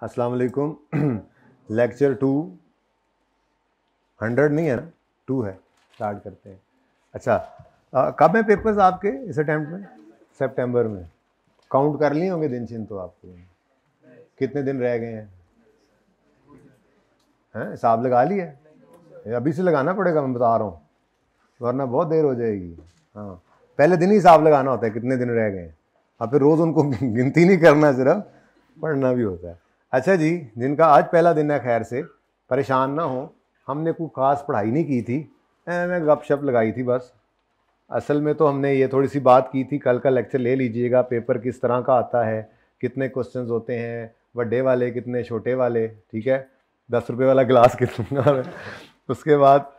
अस्सलाम वालेकुम। लेक्चर 200 नहीं है ना, 2 है। स्टार्ट करते हैं। अच्छा, कब है पेपर्स आपके इस अटेम्प्ट में? सितंबर में। काउंट कर लिए होंगे दिन छिन तो आपके? कितने दिन रह गए हैं? हिसाब लगा लिया? अभी से लगाना पड़ेगा, मैं बता रहा हूँ, वरना बहुत देर हो जाएगी। हाँ, पहले दिन ही हिसाब लगाना होता है कितने दिन रह गए, और फिर रोज़ उनको गिनती नहीं करना, सिर्फ पढ़ना भी होता है। अच्छा जी, जिनका आज पहला दिन है, खैर से परेशान ना हो, हमने कोई ख़ास पढ़ाई नहीं की थी, मैं गपशप लगाई थी बस। असल में तो हमने ये थोड़ी सी बात की थी, कल का लेक्चर ले लीजिएगा, पेपर किस तरह का आता है, कितने क्वेश्चंस होते हैं, बड़े वाले कितने, छोटे वाले, ठीक है, 10 रुपये वाला गिलास कितना। उसके बाद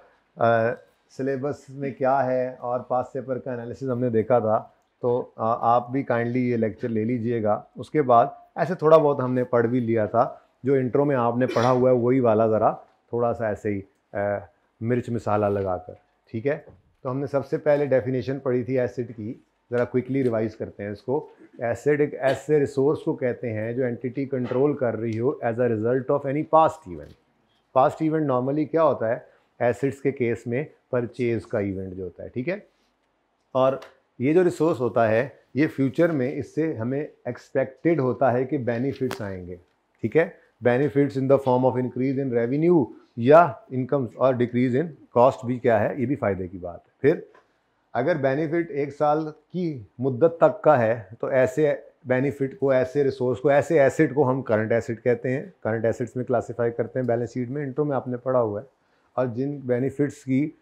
सिलेबस में क्या है और पास पेपर का एनालिसिस हमने देखा था, तो आप भी काइंडली ये लेक्चर ले लीजिएगा। उसके बाद ऐसे थोड़ा बहुत हमने पढ़ भी लिया था, जो इंट्रो में आपने पढ़ा हुआ है वही वाला, ज़रा थोड़ा सा ऐसे ही मिर्च मसाला लगाकर, ठीक है। तो हमने सबसे पहले डेफिनेशन पढ़ी थी एसिड की, ज़रा क्विकली रिवाइज करते हैं इसको। एसिड एक ऐसे रिसोर्स को कहते हैं जो एंटिटी कंट्रोल कर रही हो as a result of any past event. Past event normally क्या होता है एसिड्स के केस में? परचेज का इवेंट जो होता है, ठीक है। और ये जो रिसोर्स होता है, ये फ्यूचर में इससे हमें एक्सपेक्टेड होता है कि बेनिफिट्स आएंगे, ठीक है। Benefits in the form of increase in revenue या इनकम, और डिक्रीज इन कॉस्ट भी क्या है, ये भी फ़ायदे की बात है। फिर अगर बेनिफिट 1 साल की मुद्दत तक का है, तो ऐसे बेनिफिट को, ऐसे रिसोर्स को, ऐसे एसिड को हम करंट एसिड कहते हैं। करंट एसिड्स में क्लासीफाई करते हैं बैलेंस शीट में, इंट्रो में आपने पढ़ा हुआ है। और जिन बेनिफिट्स की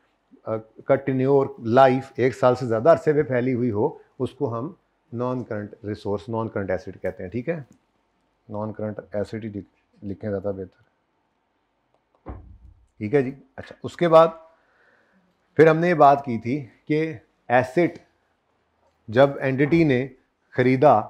का टेन्योर लाइफ 1 साल से ज़्यादा अरसे में फैली हुई हो, उसको हम non current resource, non current acid कहते हैं, ठीक है। नॉन करंट एसिड ही लिखें ज़्यादा बेहतर, ठीक है जी। अच्छा, उसके बाद फिर हमने ये बात की थी कि एसिड जब एंटिटी ने खरीदा,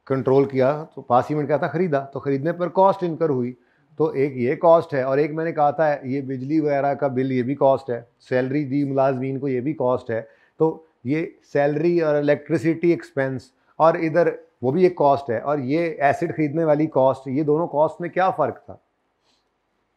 कंट्रोल किया, तो पास इवेंट क्या था? खरीदा। तो खरीदने पर कॉस्ट इनकर हुई, तो एक ये कॉस्ट है, और एक मैंने कहा था ये बिजली वगैरह का बिल, ये भी कॉस्ट है। सैलरी दी मुलाजमीन को, ये भी कॉस्ट है। तो ये सैलरी और इलेक्ट्रिसिटी एक्सपेंस, और इधर वो भी एक कॉस्ट है, और ये एसिड खरीदने वाली कॉस्ट, ये दोनों कॉस्ट में क्या फ़र्क था?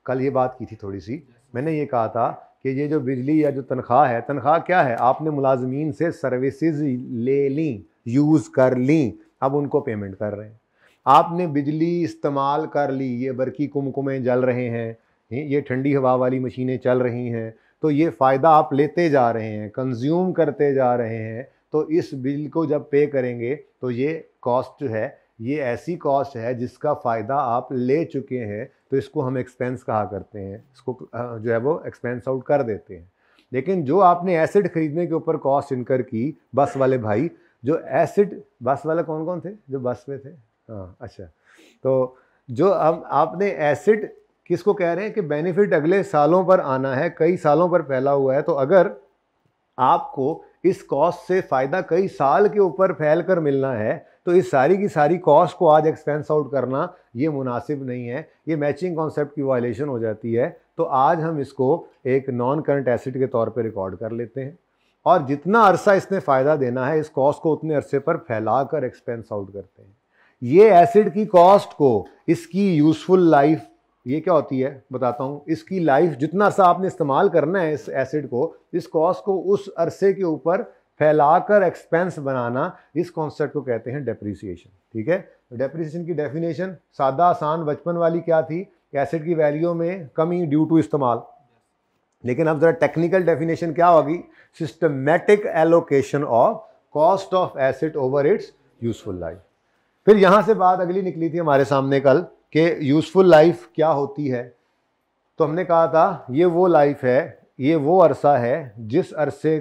कल ये बात की थी थोड़ी सी। मैंने ये कहा था कि ये जो बिजली या जो तनख्वाह है, तनख्वाह क्या है? आपने मुलाजमीन से सर्विसेज ले ली, यूज़ कर ली, अब उनको पेमेंट कर रहे हैं। आपने बिजली इस्तेमाल कर ली, ये बरकी कुमकुमें जल रहे हैं, ये ठंडी हवा वाली मशीनें चल रही हैं, तो ये फ़ायदा आप लेते जा रहे हैं, कंज्यूम करते जा रहे हैं। तो इस बिल को जब पे करेंगे, तो ये कॉस्ट जो है, ये ऐसी कॉस्ट है जिसका फ़ायदा आप ले चुके हैं, तो इसको हम एक्सपेंस कहा करते हैं। इसको जो है वो एक्सपेंस आउट कर देते हैं। लेकिन जो आपने एसिड खरीदने के ऊपर कॉस्ट इनकर की, बस वाले भाई, जो एसिड, बस वाले कौन कौन थे जो बस में थे? हाँ, अच्छा। तो जो अब आपने एसिड किसको कह रहे हैं कि बेनिफिट अगले सालों पर आना है, कई सालों पर फैला हुआ है, तो अगर आपको इस कॉस्ट से फ़ायदा कई साल के ऊपर फैल कर मिलना है, तो इस सारी की सारी कॉस्ट को आज एक्सपेंस आउट करना ये मुनासिब नहीं है, ये मैचिंग कॉन्सेप्ट की वायलेशन हो जाती है। तो आज हम इसको एक नॉन करंट एसिड के तौर पे रिकॉर्ड कर लेते हैं, और जितना अरसा इसने फ़ायदा देना है, इस कॉस्ट को उतने अरसे पर फैला कर एक्सपेंस आउट करते हैं। ये एसिड की कॉस्ट को, इसकी यूज़फुल लाइफ, ये क्या होती है बताता हूँ। इसकी लाइफ, जितना अरसा आपने इस्तेमाल करना है इस एसिड को, इस कॉस्ट को उस अरसे के ऊपर फैलाकर एक्सपेंस बनाना, इस कॉन्सेप्ट को कहते हैं डेप्रिसिएशन, ठीक है। डेप्रिसिएशन की डेफिनेशन सादा आसान बचपन वाली क्या थी? एसिड की वैल्यू में कमी ड्यू टू इस्तेमाल। लेकिन अब जरा टेक्निकल डेफिनेशन क्या होगी? Systematic allocation of cost of acid over it's useful life. फिर यहां से बात अगली निकली थी हमारे सामने कल कि यूजफुल लाइफ क्या होती है। तो हमने कहा था ये वो लाइफ है, ये वो अरसा है जिस अरसे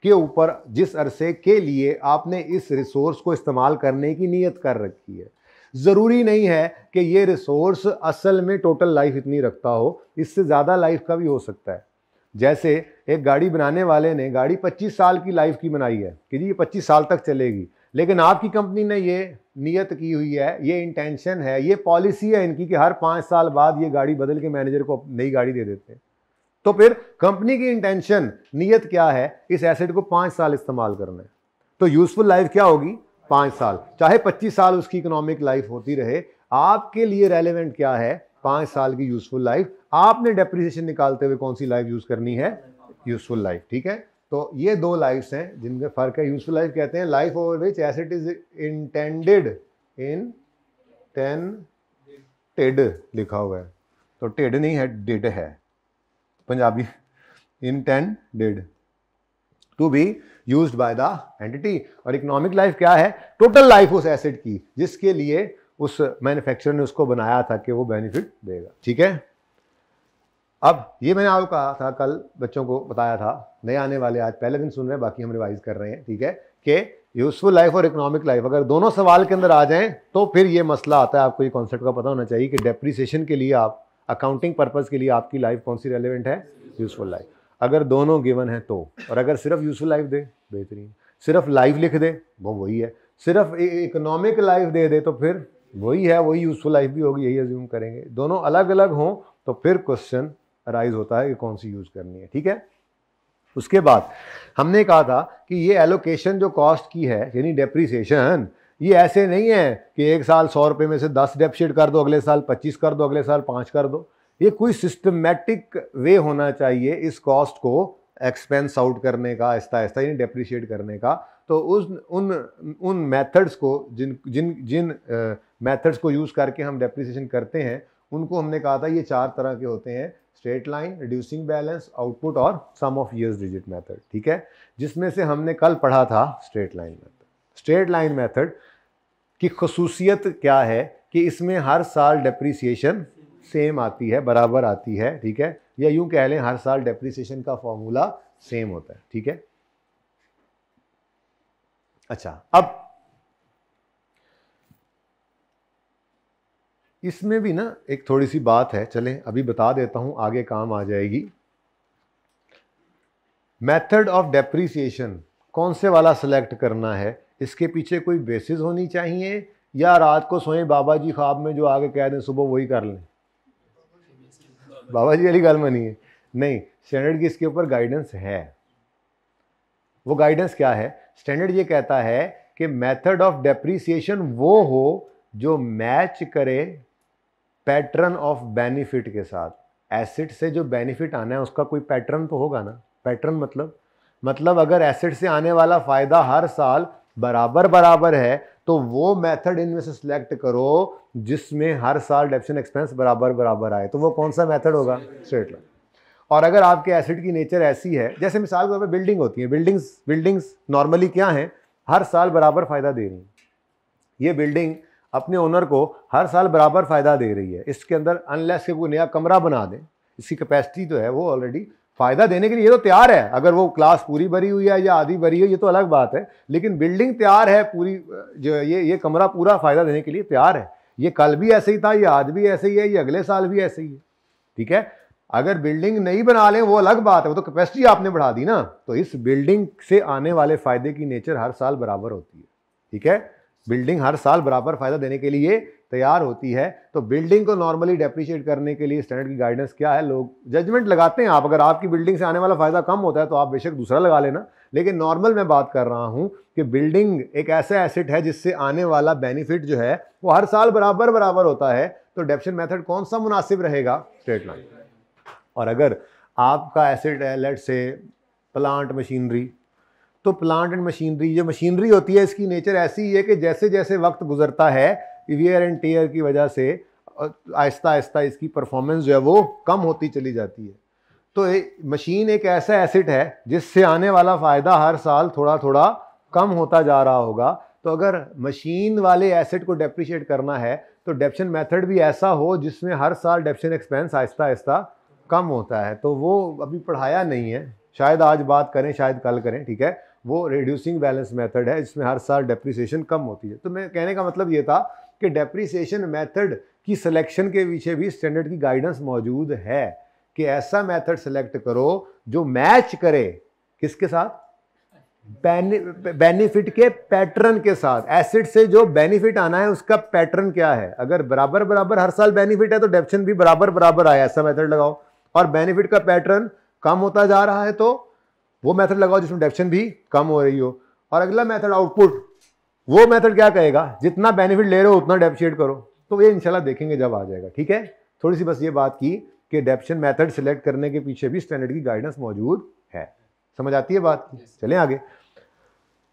के ऊपर, जिस अरसे के लिए आपने इस रिसोर्स को इस्तेमाल करने की नीयत कर रखी है। ज़रूरी नहीं है कि ये रिसोर्स असल में टोटल लाइफ इतनी रखता हो, इससे ज़्यादा लाइफ का भी हो सकता है। जैसे एक गाड़ी बनाने वाले ने गाड़ी 25 साल की लाइफ की बनाई है कि जी ये 25 साल तक चलेगी, लेकिन आपकी कंपनी ने ये नियत की हुई है, ये इंटेंशन है, ये पॉलिसी है इनकी कि हर 5 साल बाद ये गाड़ी बदल के मैनेजर को नई गाड़ी दे देते हैं। तो फिर कंपनी की इंटेंशन, नियत क्या है? इस एसेट को 5 साल इस्तेमाल करना है। तो यूजफुल लाइफ क्या होगी? 5 साल, चाहे 25 साल उसकी इकोनॉमिक लाइफ होती रहे। आपके लिए रेलेवेंट क्या है, 5 साल की यूजफुल लाइफ। आपने डेप्रिसिएशन निकालते हुए कौन सी लाइफ यूज करनी है, यूजफुल लाइफ। ठीक है, तो ये 2 लाइफ्स हैं जिनमें फर्क है। यूजफुल लाइफ कहते हैं life over which asset is intended in 10 लिखा हुआ है, तो टेड नहीं है, डिड है पंजाबी, intended to be used by the entity. और इकोनॉमिक लाइफ क्या है, टोटल लाइफ उस एसेट की जिसके लिए उस मैन्युफैक्चरर ने उसको बनाया था कि वो बेनिफिट देगा। ठीक है, अब ये मैंने आपको कहा था, कल बच्चों को बताया था, नए आने वाले आज पहले दिन सुन रहे हैं, बाकी हम रिवाइज कर रहे हैं। ठीक है, कि यूजफुल लाइफ और इकोनॉमिक लाइफ अगर दोनों सवाल के अंदर आ जाएं तो फिर ये मसला आता है। आपको ये कॉन्सेप्ट का पता होना चाहिए कि डेप्रिसिएशन के लिए, आप अकाउंटिंग पर्पज के लिए आपकी लाइफ कौन सी रेलिवेंट है, यूजफुल लाइफ। अगर दोनों गिवन है तो, और अगर सिर्फ यूजफुल लाइफ दे बेहतरीन, सिर्फ लाइफ लिख दे वो वही है, सिर्फ इकोनॉमिक लाइफ दे दे तो फिर वही है, वही यूजफुल लाइफ भी होगी, यही अज्यूम करेंगे। दोनों अलग अलग हों तो फिर क्वेश्चन अराइज होता है कि कौन सी यूज करनी है। ठीक है, उसके बाद हमने कहा था कि ये एलोकेशन जो कॉस्ट की है यानी डेप्रिसिएशन, ये ऐसे नहीं है कि एक साल 100 रुपये में से 10 डेप्रिशिएट कर दो, अगले साल 25 कर दो, अगले साल 5 कर दो। ये कोई सिस्टमेटिक वे होना चाहिए इस कॉस्ट को एक्सपेंस आउट करने का, आहिस्ता आहिस्ता यानी डेप्रिशिएट करने का। तो उन मेथड्स को जिन जिन जिन मेथड्स को यूज़ करके हम डेप्रिसिएशन करते हैं उनको हमने कहा था ये 4 तरह के होते हैं, straight line, reducing balance, output और सम ऑफ ईयर्स डिजिट मेथड। ठीक है, जिसमें से हमने कल पढ़ा था straight line method. Straight line method की खसूसियत क्या है कि इसमें हर साल डेप्रिसिएशन सेम आती है, बराबर आती है। ठीक है, या यूं कह लें हर साल डेप्रिसिएशन का फॉर्मूला सेम होता है। ठीक है, अच्छा, अब इसमें भी ना एक थोड़ी सी बात है, चलें अभी बता देता हूं, आगे काम आ जाएगी। मेथड ऑफ डेप्रिसिएशन कौन से वाला सेलेक्ट करना है, इसके पीछे कोई बेसिस होनी चाहिए या रात को सोए बाबा जी ख्वाब में जो आगे कह दें सुबह वही कर लें? बाबा जी वाली गल मनी है नहीं, स्टैंडर्ड की इसके ऊपर गाइडेंस है। वो गाइडेंस क्या है? स्टैंडर्ड ये कहता है कि मेथड ऑफ डेप्रिसिएशन वो हो जो मैच करे पैटर्न ऑफ बेनिफिट के साथ। एसेट से जो बेनिफिट आना है उसका कोई पैटर्न तो होगा ना। पैटर्न मतलब अगर एसेट से आने वाला फायदा हर साल बराबर बराबर है तो वो मेथड इनमें से सिलेक्ट करो जिसमें हर साल डेप्रिसिएशन एक्सपेंस बराबर बराबर आए। तो वो कौन सा मेथड होगा? Straight line. और अगर आपके एसेट की नेचर ऐसी है, जैसे मिसाल के तौर पर बिल्डिंग होती है, बिल्डिंग्स नॉर्मली क्या हैं, हर साल बराबर फायदा दे रही हैं। ये बिल्डिंग अपने ओनर को हर साल बराबर फायदा दे रही है। इसके अंदर अनलेस के कोई नया कमरा बना दें, इसकी कैपेसिटी तो है, वो ऑलरेडी फायदा देने के लिए ये तो तैयार है। अगर वो क्लास पूरी भरी हुई है या आधी भरी है ये तो अलग बात है, लेकिन बिल्डिंग तैयार है पूरी, जो ये कमरा पूरा फायदा देने के लिए तैयार है। ये कल भी ऐसे ही था, ये आज भी ऐसे ही है, ये अगले साल भी ऐसे ही है। ठीक है, अगर बिल्डिंग नहीं बना लें वो अलग बात है, वो तो कैपेसिटी आपने बढ़ा दी ना। तो इस बिल्डिंग से आने वाले फायदे की नेचर हर साल बराबर होती है। ठीक है, बिल्डिंग हर साल बराबर फायदा देने के लिए तैयार होती है। तो बिल्डिंग को नॉर्मली डेप्रिशिएट करने के लिए स्टैंडर्ड की गाइडेंस क्या है? लोग जजमेंट लगाते हैं। आप अगर आपकी बिल्डिंग से आने वाला फायदा कम होता है तो आप बेशक दूसरा लगा लेना, लेकिन नॉर्मल मैं बात कर रहा हूं कि बिल्डिंग एक ऐसा एसेट है जिससे आने वाला बेनिफिट जो है वो हर साल बराबर बराबर होता है। तो डेप्रिसिएशन मेथड कौन सा मुनासिब रहेगा? Straight line. और अगर आपका एसेट है लेट्स से प्लांट मशीनरी, तो प्लांट एंड मशीनरी, जो मशीनरी होती है इसकी नेचर ऐसी है कि जैसे जैसे वक्त गुजरता है वियर एंड टेयर की वजह से आहिस्ता आहिस्ता इसकी परफॉर्मेंस जो है वो कम होती चली जाती है। तो मशीन एक ऐसा एसेट है जिससे आने वाला फ़ायदा हर साल थोड़ा थोड़ा कम होता जा रहा होगा। तो अगर मशीन वाले एसेट को डेप्रिशिएट करना है तो डेप्रिसिएशन मेथड भी ऐसा हो जिसमें हर साल डेप्रिसिएशन एक्सपेंस आहिस्ता आहिस्ता कम होता है। तो वो अभी पढ़ाया नहीं है, शायद आज बात करें, शायद कल करें। ठीक है, वो रिड्यूसिंग बैलेंस मेथड है जिसमें हर साल डेप्रिसिएशन कम होती है। तो मैं कहने का मतलब ये था कि डेप्रिसिएशन मेथड की सिलेक्शन के पीछे भी स्टैंडर्ड की गाइडेंस मौजूद है कि ऐसा मेथड सेलेक्ट करो जो मैच करे किसके साथ? बेनिफिट के पैटर्न के साथ। एसेट से जो बेनिफिट आना है उसका पैटर्न क्या है। अगर बराबर बराबर हर साल बेनिफिट है तो डेप्रिसिएशन भी बराबर बराबर आया, ऐसा मेथड लगाओ। और बेनिफिट का पैटर्न कम होता जा रहा है तो वो मेथड लगाओ जिसमें डेप्रिसिएशन भी कम हो रही हो। और अगला मेथड आउटपुट, वो मेथड क्या कहेगा? जितना बेनिफिट ले रहे हो उतना डेप्रिशिएट करो। तो ये इंशाल्लाह देखेंगे जब आ जाएगा, ठीक है। थोड़ी सी बस ये बात की कि एडेप्शन मेथड सिलेक्ट करने के पीछे भी स्टैंडर्ड की गाइडेंस मौजूद है, समझ आती है बात की। चलें आगे।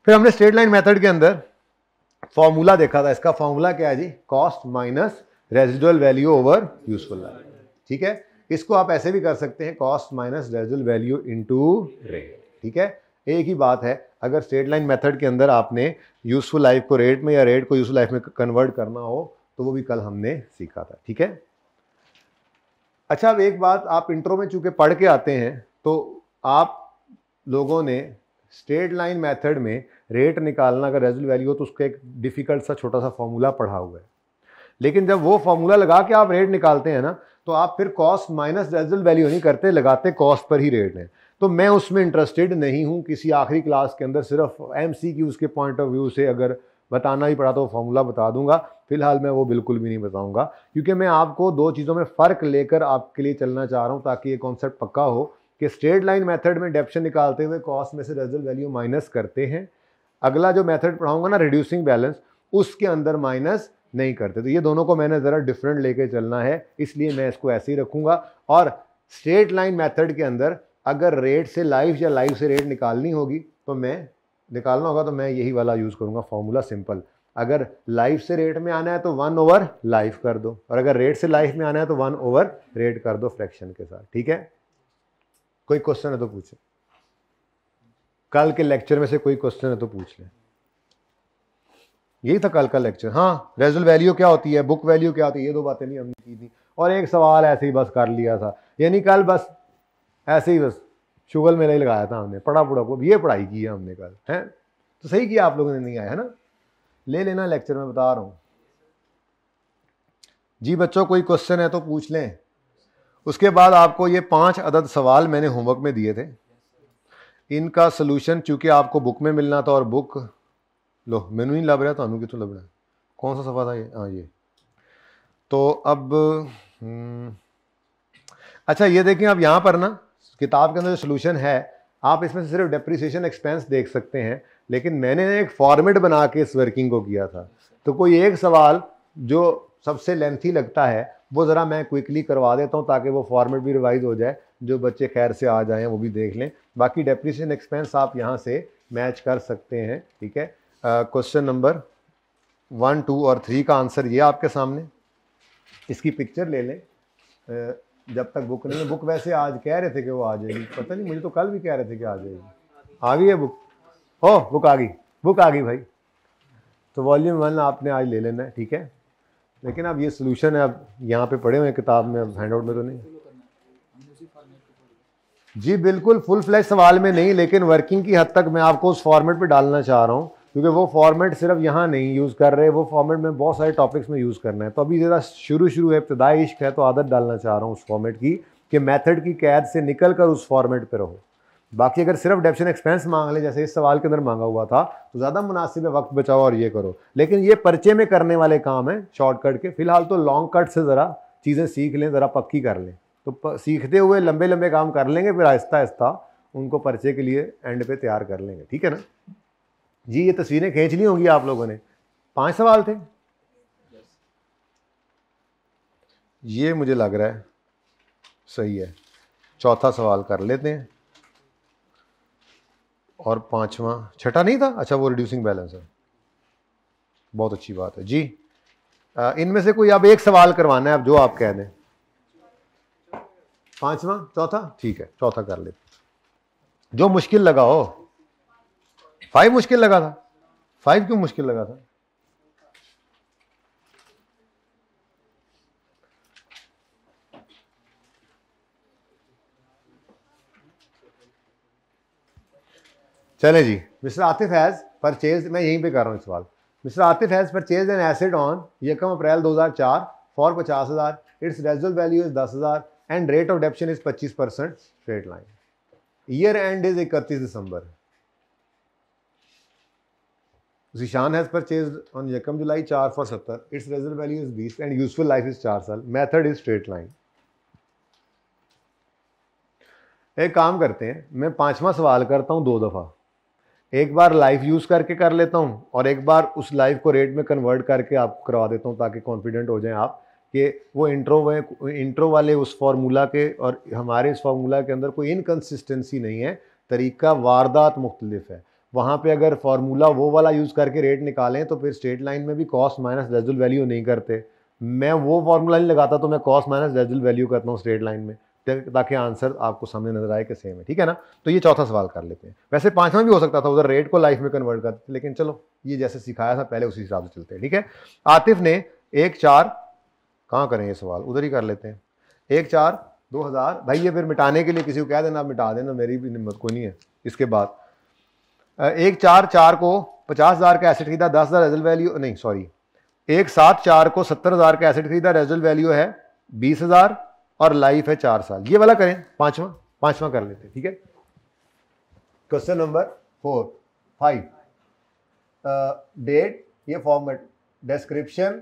फिर हमने स्ट्रेट लाइन मेथड के अंदर फॉर्मूला देखा था। इसका फॉर्मूला क्या है जी? Cost minus residual value over useful life, ठीक है। इसको आप ऐसे भी कर सकते हैं, cost minus residual value into rate, ठीक है। एक ही बात है, अगर स्ट्रेट लाइन मेथड के अंदर आपने यूजफुल लाइफ को रेट में या रेट को यूजफुल लाइफ में कन्वर्ट करना हो तो वो भी कल हमने सीखा था, ठीक है। अच्छा, अब एक बात, आप इंट्रो में चूंकि पढ़ के आते हैं तो आप लोगों ने स्ट्रेट लाइन मेथड में रेट निकालना अगर रेजिडुअल वैल्यू हो तो उसका एक डिफिकल्ट सा छोटा सा फॉर्मूला पढ़ा हुआ है। लेकिन जब वो फॉर्मूला लगा के आप रेट निकालते हैं ना, तो आप फिर कॉस्ट माइनस रेजिडुअल वैल्यू नहीं करते, लगाते कॉस्ट पर ही रेट है। तो मैं उसमें इंटरेस्टेड नहीं हूं। किसी आखिरी क्लास के अंदर सिर्फ MCQ के पॉइंट ऑफ व्यू से अगर बताना ही पड़ा तो फॉर्मूला बता दूंगा। फिलहाल मैं वो बिल्कुल भी नहीं बताऊंगा, क्योंकि मैं आपको दो चीज़ों में फ़र्क लेकर आपके लिए चलना चाह रहा हूं ताकि ये कॉन्सेप्ट पक्का हो कि स्ट्रेट लाइन मेथड में एडेप्शन निकालते हुए कॉस्ट में से रेजिडुअल वैल्यू माइनस करते हैं। अगला जो मेथड पढ़ाऊंगा ना, रिड्यूसिंग बैलेंस, उसके अंदर माइनस नहीं करते। तो ये दोनों को मैंने ज़रा डिफरेंट लेके चलना है, इसलिए मैं इसको ऐसे ही रखूंगा। और स्ट्रेट लाइन मेथड के अंदर अगर रेट से लाइफ या लाइफ से रेट निकालनी होगी तो मैं यही वाला यूज़ करूंगा फॉर्मूला, सिंपल। अगर लाइफ से रेट में आना है तो 1 ओवर लाइफ कर दो, और अगर रेट से लाइफ में आना है तो 1 ओवर रेट कर दो फ्रैक्शन के साथ, ठीक है। कोई क्वेश्चन है तो पूछे, कल के लेक्चर में से कोई क्वेश्चन है तो पूछ लें। यही था कल का लेक्चर। हाँ, रेजिडुअल वैल्यू क्या होती है, बुक वैल्यू क्या होती है, ये दो बातें नहीं हमने की थी। और एक सवाल ऐसे ही बस कर लिया था, यानी कल बस ऐसे ही बस शुगल में नहीं लगाया था हमने, पढ़ा को ये पढ़ाई की है हमने कल, है तो सही किया आप लोगों ने, नहीं आया है ना, ले लेना लेक्चर में बता रहा हूं जी। बच्चों कोई क्वेश्चन है तो पूछ लें। उसके बाद आपको ये 5 अदद सवाल मैंने होमवर्क में दिए थे, इनका सोल्यूशन चूंकि आपको बुक में मिलना था, और बुक लो मैनू नहीं लभ रहा, थानू कितों लभना, कौन सा सफा था ये? हाँ ये। तो अब अच्छा ये देखें, अब यहाँ पर ना किताब के अंदर जो सोल्यूशन है, आप इसमें से सिर्फ डेप्रिसिएशन एक्सपेंस देख सकते हैं, लेकिन मैंने एक फॉर्मेट बना के इस वर्किंग को किया था। तो कोई एक सवाल जो सबसे लेंथी लगता है वो ज़रा मैं क्विकली करवा देता हूँ ताकि वो फॉर्मेट भी रिवाइज हो जाए, जो बच्चे खैर से आ जाएं वो भी देख लें। बाकी डेप्रिसिएशन एक्सपेंस आप यहाँ से मैच कर सकते हैं, ठीक है। क्वेश्चन नंबर 1, 2 और 3 का आंसर ये आपके सामने, इसकी पिक्चर ले लें। जब तक बुक नहीं है, बुक वैसे आज कह रहे थे कि वो आ जाएगी, पता नहीं, मुझे तो कल भी कह रहे थे कि आ जाएगी। आ गई है बुक? ओ बुक आ गई भाई। तो वॉल्यूम 1 आपने आज ले लेना है, ठीक है। लेकिन अब ये सोल्यूशन है, अब यहाँ पे पढ़े हुए हैं किताब में, अब हैंड आउट में तो नहीं जी, बिल्कुल फुल फ्लैश सवाल में नहीं, लेकिन वर्किंग की हद तक मैं आपको उस फॉर्मेट पे डालना चाह रहा हूँ, क्योंकि वो फॉर्मेट सिर्फ यहाँ नहीं यूज़ कर रहे, वो फॉर्मेट में बहुत सारे टॉपिक्स में यूज़ करना है। तो अभी ज़रा शुरू है, इब्तदाई इश्क है, तो आदत डालना चाह रहा हूँ उस फॉर्मेट की कि मेथड की कैद से निकल कर उस फॉर्मेट पर रहो। बाकी अगर सिर्फ डेप्शन एक्सपेंस मांग ले, जैसे इस सवाल के अंदर मांगा हुआ था, तो ज़्यादा मुनासिब है, वक्त बचाओ और ये करो। लेकिन ये पर्चे में करने वाले काम है शॉर्टकट के। फिलहाल तो लॉन्ग कट से ज़रा चीज़ें सीख लें, ज़रा पक्की कर लें, तो सीखते हुए लंबे लंबे काम कर लेंगे, फिर आहिस्ता आहिस्ता उनको पर्चे के लिए एंड पे तैयार कर लेंगे, ठीक है ना जी। ये तस्वीरें खींच ली होंगी आप लोगों ने। 5 सवाल थे ये, मुझे लग रहा है सही है। चौथा सवाल कर लेते हैं, और 5वां, छठा नहीं था, अच्छा वो रिड्यूसिंग बैलेंस है, बहुत अच्छी बात है जी। इनमें से कोई अब एक सवाल करवाना है, अब जो आप कह दें। 5वां, चौथा, ठीक है, चौथा कर लेते, जो मुश्किल लगा हो। 5 मुश्किल लगा था? 5 क्यों मुश्किल लगा था? चले जी। मिस्टर आतिफ हैज परचेज, मैं यहीं पे कर रहा हूँ सवाल। Mister Atif has purchase an asset on 1 April 2004 for 50,000, it's residual value is 10,000 and rate of डेप्शन is 25% straight line. Year and is 31 December. Zishan has purchased on 1 July 4 for 70, its reserve value is 20 and useful life is 4 साल, method is straight line। एक काम करते हैं, मैं 5वां सवाल करता हूं 2 दफ़ा, एक बार लाइफ यूज करके कर लेता हूं और एक बार उस लाइफ को रेट में कन्वर्ट करके आपको करवा देता हूं ताकि कॉन्फिडेंट हो जाएं आप कि वो इंट्रो वाले उस फार्मूला के और हमारे इस फार्मूला के अंदर कोई इनकन्सिस्टेंसी नहीं है, तरीका वारदात मुख्तलिफ है। वहाँ पे अगर फार्मूला वो वाला यूज़ करके रेट निकालें तो फिर स्ट्रेट लाइन में भी कॉस्ट माइनस रेजिडुअल वैल्यू नहीं करते। मैं वो फार्मूला नहीं लगाता तो मैं कॉस्ट माइनस रेजिडुअल वैल्यू करता हूँ स्ट्रेट लाइन में, ताकि आंसर आपको सामने नजर आए कि सेम है, ठीक है ना। तो ये चौथा सवाल कर लेते हैं। वैसे पांचवा भी हो सकता था, उधर रेट को लाइफ में कन्वर्ट करते, लेकिन चलो ये जैसे सिखाया था पहले उसी हिसाब से चलते हैं, ठीक है। आतिफ ने 1/4 कहाँ करें ये सवाल, उधर ही कर लेते हैं। 1/4/2000 भाई, ये फिर मिटाने के लिए किसी को कह देना, आप मिटा देना, मेरी भी हिम्मत कोई नहीं है। इसके बाद 1/4 को 50,000 का एसेट खरीदा, 10,000 रेजल वैल्यू, नहीं सॉरी, 1/7/4 को 70,000 का एसेट खरीदा, रेजल वैल्यू है 20,000 और लाइफ है 4 साल। ये वाला करें, पांचवा कर लेते हैं, ठीक है। क्वेश्चन नंबर 5 डेट, ये फॉर्मेट, डिस्क्रिप्शन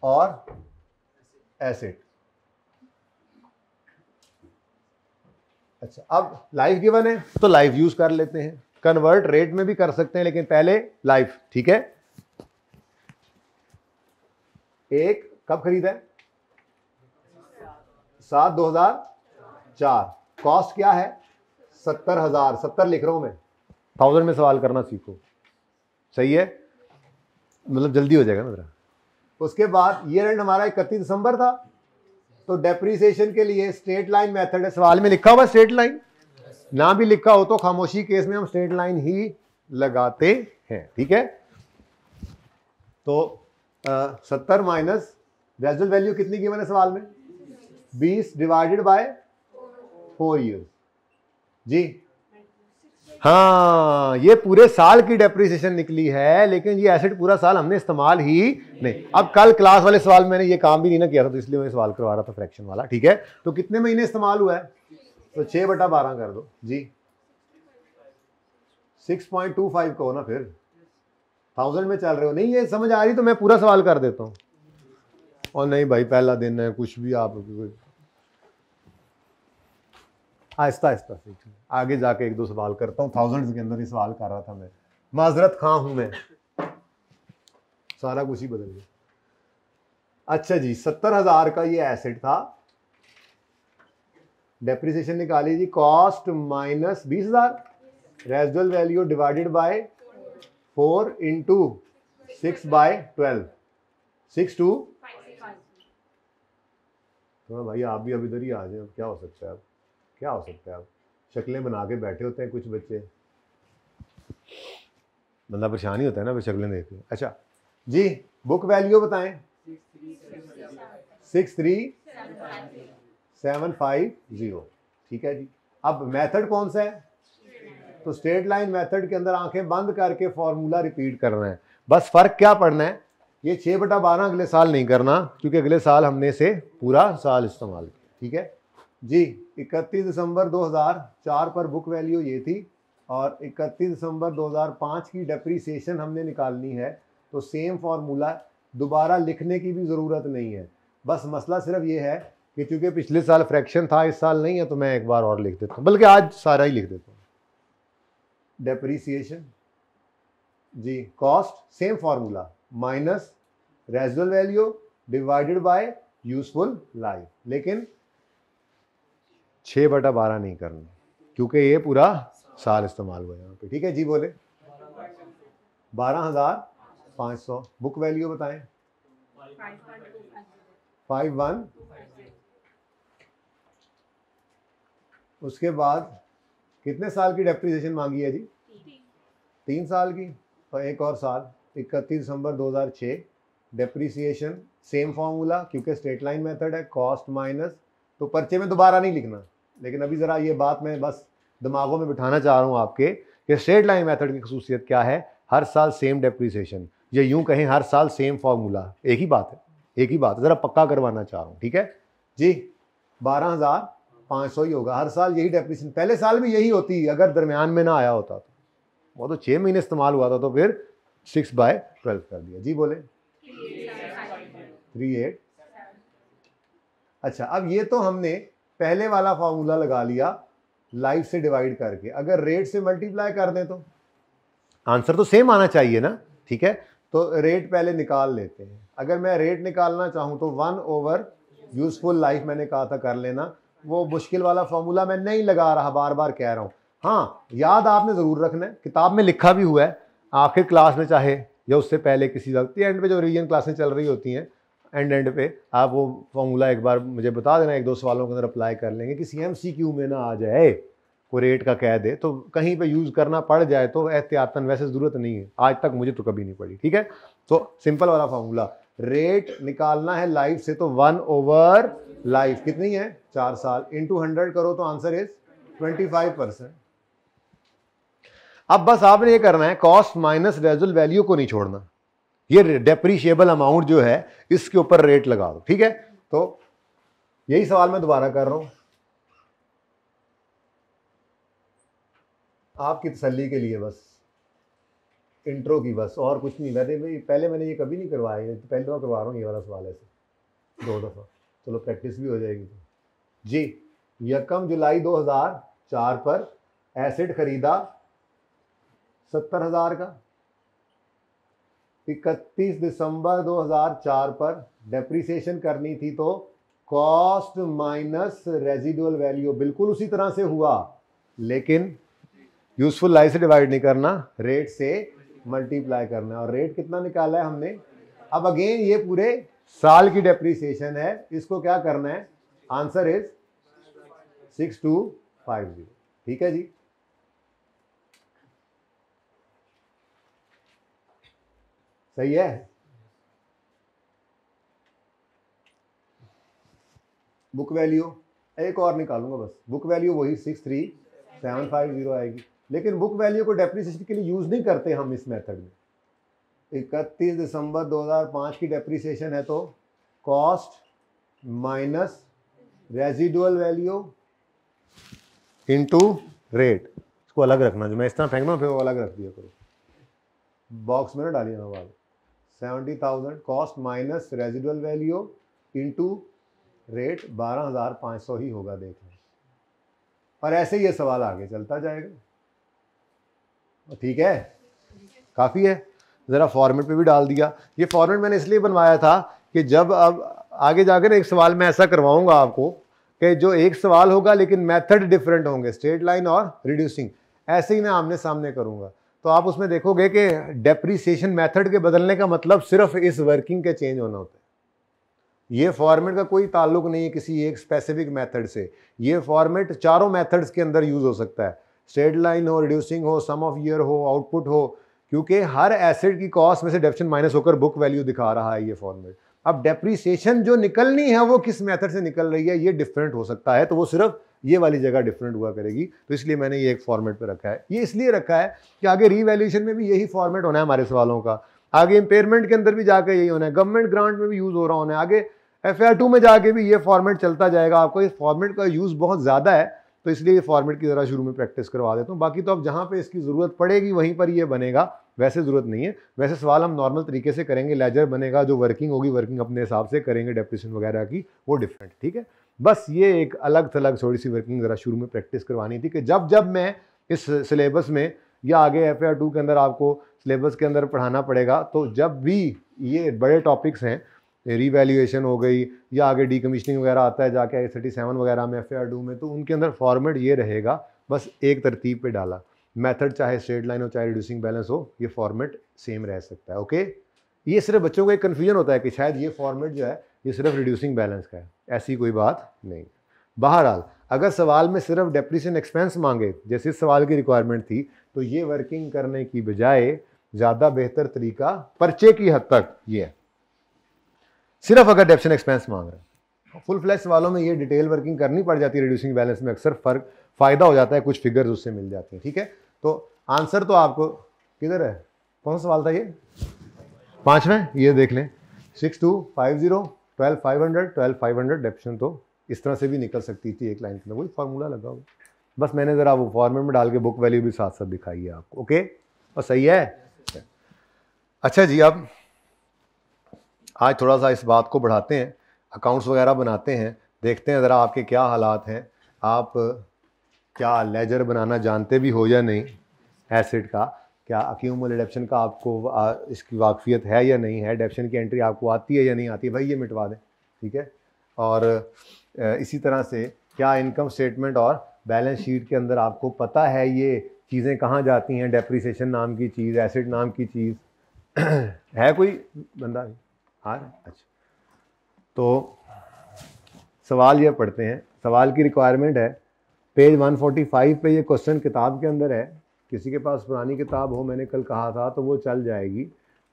और एसेट। अच्छा, अब लाइफ गिवन है तो लाइफ यूज कर लेते हैं, कन्वर्ट रेट में भी कर सकते हैं, लेकिन पहले लाइफ, ठीक है। एक कब खरीदा है? 7/2004। कॉस्ट क्या है? 70,000। 70 लिख रहा हूं मैं, 1000 में सवाल करना सीखो, सही है, मतलब जल्दी हो जाएगा ना मेरा। उसके बाद ईयर एंड हमारा 31 दिसंबर था, तो डेप्रीसिएशन के लिए स्ट्रेट लाइन मेथड है। सवाल में लिखा हुआ स्ट्रेट लाइन, ना भी लिखा हो तो खामोशी केस में हम स्ट्रेट लाइन ही लगाते हैं, ठीक है। तो 70 माइनस रेजिडुअल वैल्यू कितनी गिवन है सवाल में? 20 डिवाइडेड बाय 4 ईयर्स जी। हाँ, ये पूरे साल की डेप्रीसिएशन निकली है, लेकिन ये एसेट पूरा साल हमने इस्तेमाल ही नहीं। अब कल क्लास वाले सवाल मैंने ये काम भी नहीं ना किया था, तो इसलिए मैं सवाल करवा रहा था फ्रैक्शन वाला, ठीक है। तो कितने महीने इस्तेमाल हुआ है? तो 6/12 कर दो जी। 6.25 कहो ना, फिर 1000 में चल रहे हो, नहीं ये समझ आ रही तो मैं पूरा सवाल कर देता हूँ। और नहीं भाई पहला दिन है, कुछ भी आप आहिस्ता आहिस्ता सीख, आगे जाके 1-2 सवाल करता हूँ। 1000 के अंदर ही सवाल कर रहा था मैं, माजरत खां हूं मैं, सारा कुछ ही बदल गया। अच्छा जी, 70,000 का ये एसेट था, डेप्रिसिएशन निकाली जी। Cost minus 20,000, residual value divided by 4 into 6/12, 6 2। तो भाई आप भी अब इधर ही आ जाए, क्या हो सकता है, अब क्या हो सकता है। अब शक्लें बना के बैठे होते हैं कुछ बच्चे, बंदा परेशानी होता है ना फिर शक्लें देख के। अच्छा जी, बुक वैल्यू बताएं। 63750, ठीक है जी। अब मेथड कौन सा है? तो स्ट्रेट लाइन मेथड के अंदर आंखें बंद करके फॉर्मूला रिपीट करना है। बस फर्क क्या पढ़ना है, ये 6/12 अगले साल नहीं करना, क्योंकि अगले साल हमने से पूरा साल इस्तेमाल किया, ठीक है जी। 31 दिसंबर 2004 पर बुक वैल्यू ये थी, और 31 दिसंबर 2005 की डेप्रीसिएशन हमने निकालनी है। तो सेम फार्मूला, दोबारा लिखने की भी ज़रूरत नहीं है। बस मसला सिर्फ ये है कि चूंकि पिछले साल फ्रैक्शन था, इस साल नहीं है, तो मैं एक बार और लिख देता हूँ, बल्कि आज सारा ही लिख देता हूँ। डेप्रीसिएशन जी, cost same formula, minus residual value divided by useful life, लेकिन 6/12 नहीं करना, क्योंकि ये पूरा साल इस्तेमाल हुआ यहाँ पे, ठीक है जी। बोले 12,500। बुक वैल्यू बताएं। 51। उसके बाद कितने साल की डेप्रीसिएशन मांगी है जी? 3 साल की, तो एक और साल 31 दिसंबर 2006। डेप्रीसिएशन सेम फॉर्मूला, क्योंकि स्ट्रेट लाइन मेथड है, कॉस्ट माइनस, तो पर्चे में दोबारा नहीं लिखना, लेकिन अभी ज़रा ये बात मैं बस दिमागों में बिठाना चाह रहा हूँ आपके कि स्ट्रेट लाइन मेथड की खसूसियत क्या है। हर साल सेम डेप्रीसिएशन, ये यूं कहें हर साल सेम फॉर्मूला, एक ही बात है, एक ही बात, ज़रा पक्का करवाना चाह रहा हूँ, ठीक है जी। 12,500 ही होगा हर साल, यही डेप्रीसिएशन। पहले साल भी यही होती, अगर दरमियान में ना आया होता तो, वो तो 6 महीने इस्तेमाल हुआ था, तो फिर 6/12 कर दिया जी। बोले 38। अच्छा, अब ये तो हमने पहले वाला फार्मूला लगा लिया, लाइफ से डिवाइड करके। अगर रेट से मल्टीप्लाई कर दें तो आंसर तो सेम आना चाहिए ना, ठीक है। तो रेट पहले निकाल लेते हैं। अगर मैं रेट निकालना चाहूँ तो 1 ओवर यूजफुल लाइफ मैंने कहा था कर लेना। वो मुश्किल वाला फॉर्मूला मैं नहीं लगा रहा, बार बार कह रहा हूँ। हाँ, याद आपने ज़रूर रखना है, किताब में लिखा भी हुआ है, आखिर क्लास में चाहे या उससे पहले किसी वक्त एंड पे जो रिवीजन क्लासें चल रही होती हैं, एंड पे आप वो फॉर्मूला एक बार मुझे बता देना, 1-2 सवालों के अंदर अप्लाई कर लेंगे। किसी MCQ में ना आ जाए, कोई रेट का कह दे तो कहीं पे यूज़ करना पड़ जाए तो एहतियातन, वैसे ज़रूरत नहीं है, आज तक मुझे तो कभी नहीं पड़ी, ठीक है। तो सिंपल वाला फॉर्मूला, रेट निकालना है लाइफ से तो 1 ओवर लाइफ कितनी है 4 साल इंटू 100 करो तो आंसर इज 25%। अब बस आपने ये करना है, कॉस्ट माइनस रेजुअल वैल्यू को नहीं छोड़ना, ये डेप्रीशिएबल अमाउंट जो है इसके ऊपर रेट लगा दो, ठीक है। तो यही सवाल मैं दोबारा कर रहा हूं आपकी तसल्ली के लिए, बस इंट्रो की, बस और कुछ नहीं। वैसे भाई पहले मैंने ये कभी नहीं करवाया, पहले दफ़ा करवा रहा हूँ ये वाला सवाल ऐसे 2 दफ़ा, चलो प्रैक्टिस भी हो जाएगी जी। 1 जुलाई 2004 पर एसिड खरीदा 70,000 का, 31 दिसंबर 2004 पर डेप्रीसिएशन करनी थी तो कॉस्ट माइनस रेजिडुअल वैल्यू, बिल्कुल उसी तरह से हुआ, लेकिन यूजफुल लाइफ से डिवाइड नहीं करना, रेट से मल्टीप्लाई करना। और रेट कितना निकाला है हमने। अब अगेन ये पूरे साल की डेप्रीसिएशन है, इसको क्या करना है, आंसर इज 6250, ठीक है जी। सही है। बुक वैल्यू एक और निकालूंगा बस, बुक वैल्यू वही 63750 आएगी, लेकिन बुक वैल्यू को डेप्रीसिएशन के लिए यूज नहीं करते हम इस मेथड में। 31 दिसंबर 2005 की डेप्रीसिएशन है तो cost minus residual value into rate, इसको अलग रखना, जो मैं इस तरह फेंकना फिर वो अलग रख दिया करो, बॉक्स में ना डालिए ना वाला। 70,000 cost minus residual value into rate 12,500 ही होगा, देख लें। और ऐसे ही ये सवाल आगे चलता जाएगा, ठीक है, काफ़ी है। ज़रा फॉर्मेट पे भी डाल दिया। ये फॉर्मेट मैंने इसलिए बनवाया था कि जब अब आगे जाकर एक सवाल मैं ऐसा करवाऊंगा आपको कि जो एक सवाल होगा लेकिन मेथड डिफरेंट होंगे, स्ट्रेट लाइन और रिड्यूसिंग, ऐसे ही मैं आमने सामने करूंगा, तो आप उसमें देखोगे कि डेप्रीसिएशन मेथड के बदलने का मतलब सिर्फ इस वर्किंग के चेंज होना होता है। ये फॉर्मेट का कोई ताल्लुक नहीं है किसी एक स्पेसिफिक मेथड से, ये फॉर्मेट चारों मेथड्स के अंदर यूज हो सकता है, स्ट्रेट लाइन हो, रिड्यूसिंग हो, सम ऑफ ईयर हो, आउटपुट हो, क्योंकि हर एसेट की कॉस्ट में से डेप्रिसिएशन माइनस होकर बुक वैल्यू दिखा रहा है ये फॉर्मेट। अब डेप्रीसिएशन जो निकलनी है वो किस मेथड से निकल रही है ये डिफरेंट हो सकता है, तो वो सिर्फ ये वाली जगह डिफरेंट हुआ करेगी, तो इसलिए मैंने ये एक फॉर्मेट पे रखा है। ये इसलिए रखा है कि आगे रीवैल्यूएशन में भी यही फॉर्मेट होना है हमारे सवालों का, आगे इंपेयरमेंट के अंदर भी जाकर यही होना है, गवर्नमेंट ग्रांट में भी यूज हो रहा होना है, आगे FR2 में जाके भी ये फॉर्मेट चलता जाएगा। आपको इस फॉर्मेट का यूज बहुत ज़्यादा है, तो इसलिए फॉर्मेट की ज़रा शुरू में प्रैक्टिस करवा देता हूँ। बाकी तो अब जहाँ पे इसकी ज़रूरत पड़ेगी वहीं पर ये बनेगा, वैसे ज़रूरत नहीं है। वैसे सवाल हम नॉर्मल तरीके से करेंगे, लेजर बनेगा, जो वर्किंग होगी वर्किंग अपने हिसाब से करेंगे, डेप्रिसिएशन वगैरह की वो डिफरेंट, ठीक है। बस ये एक अलग थलग थोड़ी सी वर्किंग ज़रा शुरू में प्रैक्टिस करवानी थी कि जब जब मैं इस सिलेबस में या आगे FR2 के अंदर आपको सिलेबस के अंदर पढ़ाना पड़ेगा, तो जब भी ये बड़े टॉपिक्स हैं, रीवैल्यूएशन हो गई या आगे डीकमीशनिंग वगैरह आता है जाके I37 वगैरह में FR2 में, तो उनके अंदर फॉर्मेट ये रहेगा, बस एक तरतीब पे डाला, मेथड चाहे स्ट्रेट लाइन हो चाहे रिड्यूसिंग बैलेंस हो, ये फॉर्मेट सेम रह सकता है, ओके। ये सिर्फ बच्चों को एक कन्फ्यूजन होता है कि शायद ये फॉर्मेट जो है ये सिर्फ रिड्यूसिंग बैलेंस का है, ऐसी कोई बात नहीं। बहरहाल अगर सवाल में सिर्फ डेप्रिसिएशन एक्सपेंस मांगे जैसे इस सवाल की रिक्वायरमेंट थी, तो ये वर्किंग करने की बजाय ज़्यादा बेहतर तरीका पर्चे की हद तक ये है। सिर्फ अगर डेप्रिसिएशन एक्सपेंस मांग रहे हैं, फुल फ्लैश सवालों में ये डिटेल वर्किंग करनी पड़ जाती है, रिड्यूसिंग बैलेंस में अक्सर फ़ायदा हो जाता है, कुछ फिगर्स उससे मिल जाती हैं, ठीक है। तो आंसर तो आपको किधर है, कौन सा सवाल था ये, 5वें, ये देख लें, 6250, 12500, 12500 डेप्रिसिएशन तो इस तरह से भी निकल सकती थी एक लाइन के अंदर, वही फार्मूला लगा हुआ, बस मैंने ज़रा वो फॉर्मेट में डाल के बुक वैल्यू भी साथ साथ दिखाई है आपको, ओके, और सही है। अच्छा जी, अब आज थोड़ा सा इस बात को बढ़ाते हैं, अकाउंट्स वगैरह बनाते हैं, देखते हैं ज़रा आपके क्या हालात हैं, आप क्या लेजर बनाना जानते भी हो या नहीं एसिड का, क्या अक्यूमुल एडेप्शन का आपको इसकी वाकफियत है या नहीं है, एडेप्शन की एंट्री आपको आती है या नहीं आती है, भाई ये मिटवा दें, ठीक है। और इसी तरह से क्या इनकम स्टेटमेंट और बैलेंस शीट के अंदर आपको पता है ये चीज़ें कहाँ जाती हैं, डेप्रिसिएशन नाम की चीज़, एसिड नाम की चीज़ है कोई बंदा आ रहा है? अच्छा, तो सवाल ये पढ़ते हैं, सवाल की रिक्वायरमेंट है पेज 145 पे, ये क्वेश्चन किताब के अंदर है, किसी के पास पुरानी किताब हो, मैंने कल कहा था, तो वो चल जाएगी,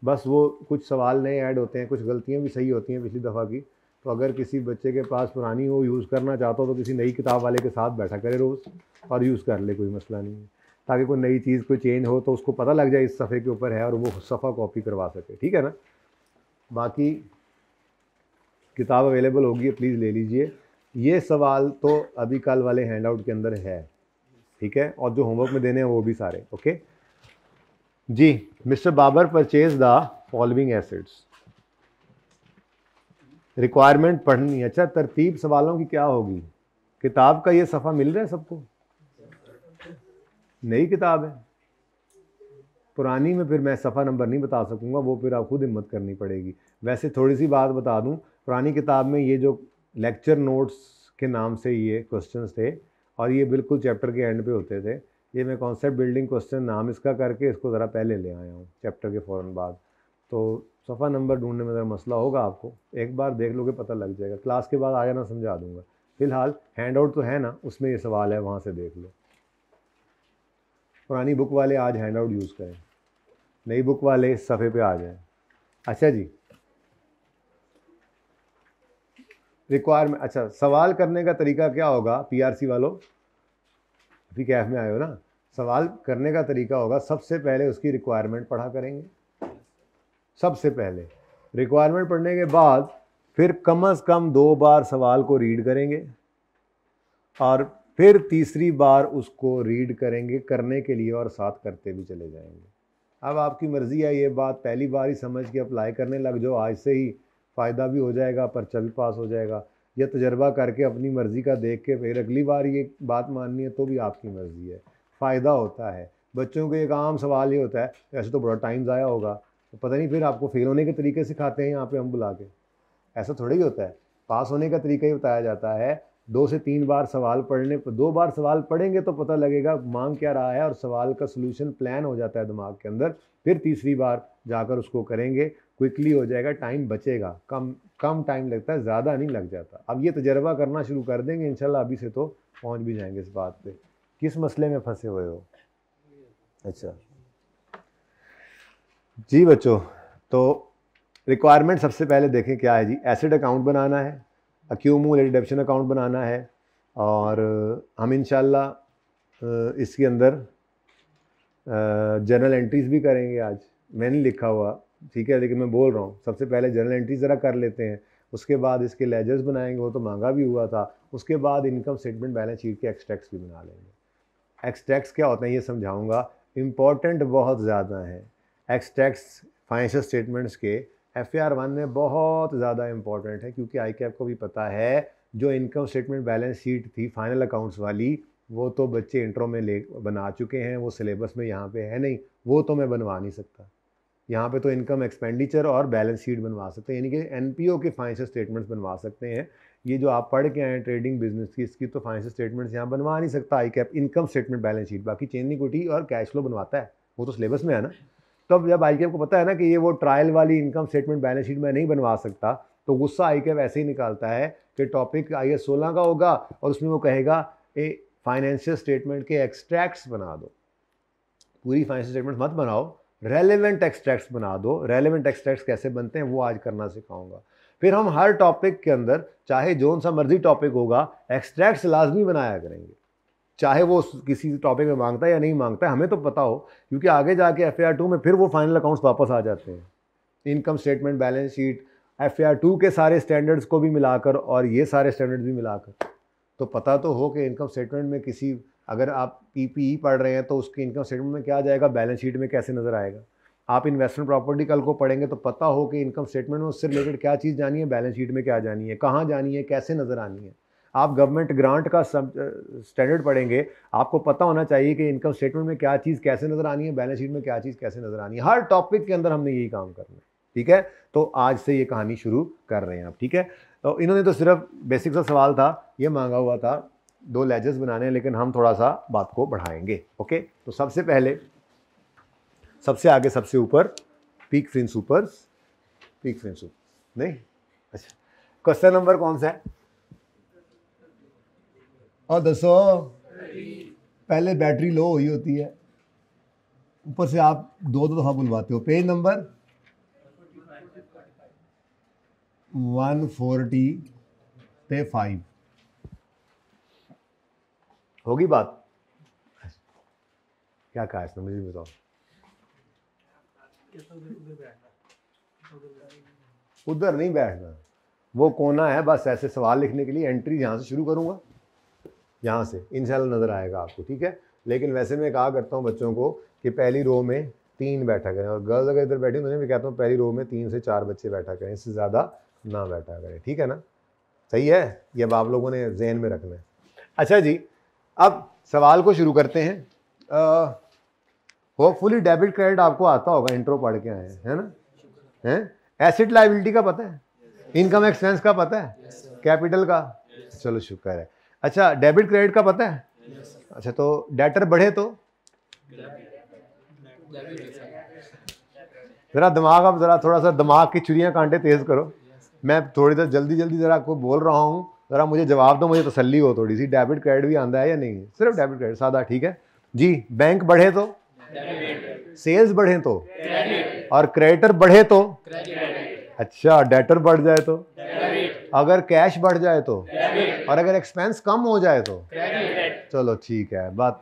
बस वो कुछ सवाल नए ऐड होते हैं, कुछ गलतियां भी सही होती हैं पिछली दफ़ा की, तो अगर किसी बच्चे के पास पुरानी हो, यूज़ करना चाहता हो, तो किसी नई किताब वाले के साथ बैठा करे रोज़ और यूज़ कर ले, कोई मसला नहीं है, ताकि कोई नई चीज़ कोई चेंज हो तो उसको पता लग जाए इस सफ़े के ऊपर है और वो सफ़ा कॉपी करवा सके, ठीक है ना। बाकी किताब अवेलेबल होगी, प्लीज़ ले लीजिए। ये सवाल तो अभी कल वाले हैंड आउट के अंदर है, ठीक है, और जो होमवर्क में देने हैं वो भी सारे, ओके जी। Mr Babar purchase the following assets, requirement पढ़नी। अच्छा, तरतीब सवालों की क्या होगी, किताब का ये सफ़ा मिल रहा है सबको, नई किताब है, पुरानी में फिर मैं सफ़ा नंबर नहीं बता सकूंगा, वो फिर आप खुद हिम्मत करनी पड़ेगी। वैसे थोड़ी सी बात बता दूं, पुरानी किताब में ये जो लेक्चर नोट्स के नाम से ये क्वेश्चंस थे और ये बिल्कुल चैप्टर के एंड पे होते थे, ये मैं कॉन्सेप्ट बिल्डिंग क्वेश्चन नाम इसका करके इसको ज़रा पहले ले आया हूँ चैप्टर के फ़ौरन बाद, तो सफ़ा नंबर ढूंढने में ज़रा मसला होगा आपको, एक बार देख लोगे पता लग जाएगा, क्लास के बाद आ जाना समझा दूँगा। फ़िलहाल हैंड आउट तो है ना, उसमें ये सवाल है, वहाँ से देख लो। पुरानी बुक वाले आज हैंड आउट यूज़ करें, नई बुक वाले इस सफ़े पे आ जाएं। अच्छा जी, रिक्वायरमेंट, अच्छा सवाल करने का तरीका क्या होगा, पीआरसी वालों अभी कैफ में आए हो ना, सवाल करने का तरीका होगा, सबसे पहले उसकी रिक्वायरमेंट पढ़ा करेंगे, सबसे पहले रिक्वायरमेंट पढ़ने के बाद फिर कम से कम 2 बार सवाल को रीड करेंगे और फिर तीसरी बार उसको रीड करेंगे करने के लिए और साथ करते भी चले जाएंगे। अब आपकी मर्ज़ी है, ये बात पहली बार ही समझ के अप्लाई करने लग जाओ, आज से ही फ़ायदा भी हो जाएगा, पर्चा भी पास हो जाएगा, या तजर्बा करके अपनी मर्ज़ी का देख के फिर अगली बार ये बात माननी है तो भी आपकी मर्ज़ी है, फ़ायदा होता है। बच्चों के एक आम सवाल ये होता है, ऐसे तो बड़ा टाइम ज़ाया होगा, तो पता नहीं फिर आपको फेल होने के तरीके सिखाते हैं यहाँ पे हम बुला के, ऐसा थोड़ा ही होता है, पास होने का तरीका ही बताया जाता है। 2 से 3 बार सवाल पढ़ने पर, 2 बार सवाल पढ़ेंगे तो पता लगेगा मांग क्या रहा है और सवाल का सलूशन प्लान हो जाता है दिमाग के अंदर, फिर तीसरी बार जाकर उसको करेंगे, क्विकली हो जाएगा, टाइम बचेगा, कम टाइम लगता है, ज़्यादा नहीं लग जाता। अब ये तजर्बा करना शुरू कर देंगे इंशाल्लाह, अभी से तो पहुंच भी जाएंगे इस बात पे। किस मसले में फंसे हुए हो? अच्छा जी बच्चों, तो रिक्वायरमेंट सबसे पहले देखें क्या है जी, एसिड अकाउंट बनाना है, अक्यूमुलेटेड एडेप्शन अकाउंट बनाना है, और हम इंशाल्लाह इसके अंदर जर्नल एंट्रीज भी करेंगे आज, मैंने लिखा हुआ, ठीक है, लेकिन मैं बोल रहा हूँ सबसे पहले जर्नल एंट्रीज ज़रा कर लेते हैं, उसके बाद इसके लेजर्स बनाएंगे, वो तो मांगा भी हुआ था, उसके बाद इनकम स्टेटमेंट बैलेंस शीट के एक्सट्रैक्ट्स भी बना लेंगे। एक्सट्रैक्ट्स क्या होते हैं ये समझाऊंगा, इम्पॉर्टेंट बहुत ज़्यादा है एक्सट्रैक्ट्स फाइनेंशियल स्टेटमेंट्स के, FAR 1 में बहुत ज़्यादा इंपॉर्टेंट है, क्योंकि ICAP को भी पता है जो इनकम स्टेटमेंट बैलेंस शीट थी फाइनल अकाउंट्स वाली, वो तो बच्चे इंट्रो में ले बना चुके हैं, वो सिलेबस में यहाँ पे है नहीं, वो तो मैं बनवा नहीं सकता, यहाँ पे तो इनकम एक्सपेंडिचर और बैलेंस शीट बनवा सकते हैं, यानी कि NPO के फाइनेंशियल स्टेटमेंट्स बनवा सकते हैं। ये जो आप पढ़ के आए हैं ट्रेडिंग बिजनेस की, इसकी तो फाइनेंशियल स्टेटमेंट्स यहाँ बनवा नहीं सकता ICAP, income statement balance sheet, बाकी चेन इक्विटी और कैश फ्लो बनवाता है, वो तो सिलेबस में है ना। तो अब जब ICAP को पता है ना कि ये वो ट्रायल वाली इनकम स्टेटमेंट बैलेंस शीट में नहीं बनवा सकता, तो गुस्सा ICAP ऐसे ही निकालता है कि टॉपिक IAS 16 का होगा और उसमें वो कहेगा ए फाइनेंशियल स्टेटमेंट के एक्सट्रैक्ट्स बना दो, पूरी फाइनेंशियल स्टेटमेंट मत बनाओ, रेलेवेंट एक्सट्रैक्ट्स बना दो। रेलेवेंट एक्सट्रैक्ट्स कैसे बनते हैं वो आज करना सिखाऊंगा। फिर हम हर टॉपिक के अंदर, चाहे जोन सा मर्जी टॉपिक होगा, एक्सट्रैक्ट्स लाजमी बनाया करेंगे, चाहे वो किसी टॉपिक में मांगता है या नहीं मांगता है, हमें तो पता हो, क्योंकि आगे जाके FAR 2 में फिर वो फाइनल अकाउंट्स वापस आ जाते हैं, income statement balance sheet FAR 2 के सारे स्टैंडर्ड्स को भी मिलाकर और ये सारे स्टैंडर्ड्स भी मिलाकर, तो पता तो हो कि इनकम स्टेटमेंट में किसी, अगर आप PPE पढ़ रहे हैं तो उसके इनकम स्टेटमेंट में क्या जाएगा, बैलेंस शीट में कैसे नज़र आएगा। आप इन्वेस्टमेंट प्रॉपर्टी कल को पढ़ेंगे तो पता हो कि इनकम स्टेटमेंट में उससे रिलेटेड क्या चीज़ जानी है, बैलेंस शीट में क्या जानी है, कहाँ जानी है, कैसे नज़र आनी है। आप गवर्नमेंट ग्रांट का स्टैंडर्ड पढ़ेंगे, आपको पता होना चाहिए कि इनकम स्टेटमेंट में क्या चीज़ कैसे नज़र आनी है, बैलेंस शीट में क्या चीज़ कैसे नज़र आनी है। हर टॉपिक के अंदर हमने यही काम करना है, ठीक है। तो आज से ये कहानी शुरू कर रहे हैं आप, ठीक है। तो इन्होंने तो सिर्फ बेसिक सा सवाल था, ये मांगा हुआ था 2 लेजेस बनाने हैं, लेकिन हम थोड़ा सा बात को बढ़ाएंगे, ओके। तो सबसे पहले, सबसे आगे, सबसे ऊपर peak fringe supers, peak fringe super नहीं, अच्छा क्वेश्चन नंबर कौन सा है और दसो। पहले बैटरी लो हुई होती है, ऊपर से आप 2 दफा बुलवाते हो। पेज नंबर 140 पे 5 होगी बात। क्या कहा इसने, मुझे बताओ। उधर नहीं बैठना, वो कोना है बस ऐसे सवाल लिखने के लिए। एंट्री यहाँ से शुरू करूँगा, यहाँ से इंशाल्लाह नज़र आएगा आपको, ठीक है। लेकिन वैसे मैं कहा करता हूँ बच्चों को कि पहली रो में 3 बैठा करें, और गर्ल्स अगर इधर बैठी तो उन्हें भी कहता हूँ पहली रो में 3 से 4 बच्चे बैठा करें, इससे ज़्यादा ना बैठा करें, ठीक है ना। सही है, ये अब आप लोगों ने जहन में रखना है। अच्छा जी, अब सवाल को शुरू करते हैं। होपफुली डेबिट क्रेडिट आपको आता होगा, इंट्रो पढ़ के आए हैं, है ना। हैं, एसेट लायबिलिटी का पता है, इनकम एक्सपेंस का पता है, कैपिटल का, चलो शुक्र है। अच्छा, डेबिट क्रेडिट का पता है। अच्छा, तो डेटर बढ़े तो ज़रा दिमाग, अब ज़रा थोड़ा सा दिमाग की चुरियाँ कांटे तेज़ करो। मैं थोड़ी देर जल्दी जल्दी ज़रा आपको बोल रहा हूँ, ज़रा मुझे जवाब दो, मुझे तसल्ली हो थोड़ी सी। डेबिट क्रेडिट भी आंदा है या नहीं, सिर्फ डेबिट क्रेडिट सादा, ठीक है जी। बैंक बढ़े तो, सेल्स बढ़े तो, और क्रेडिटर बढ़े तो, अच्छा डेटर बढ़ जाए तो, अगर कैश बढ़ जाए तो, और अगर एक्सपेंस कम हो जाए तो, चलो ठीक है, बात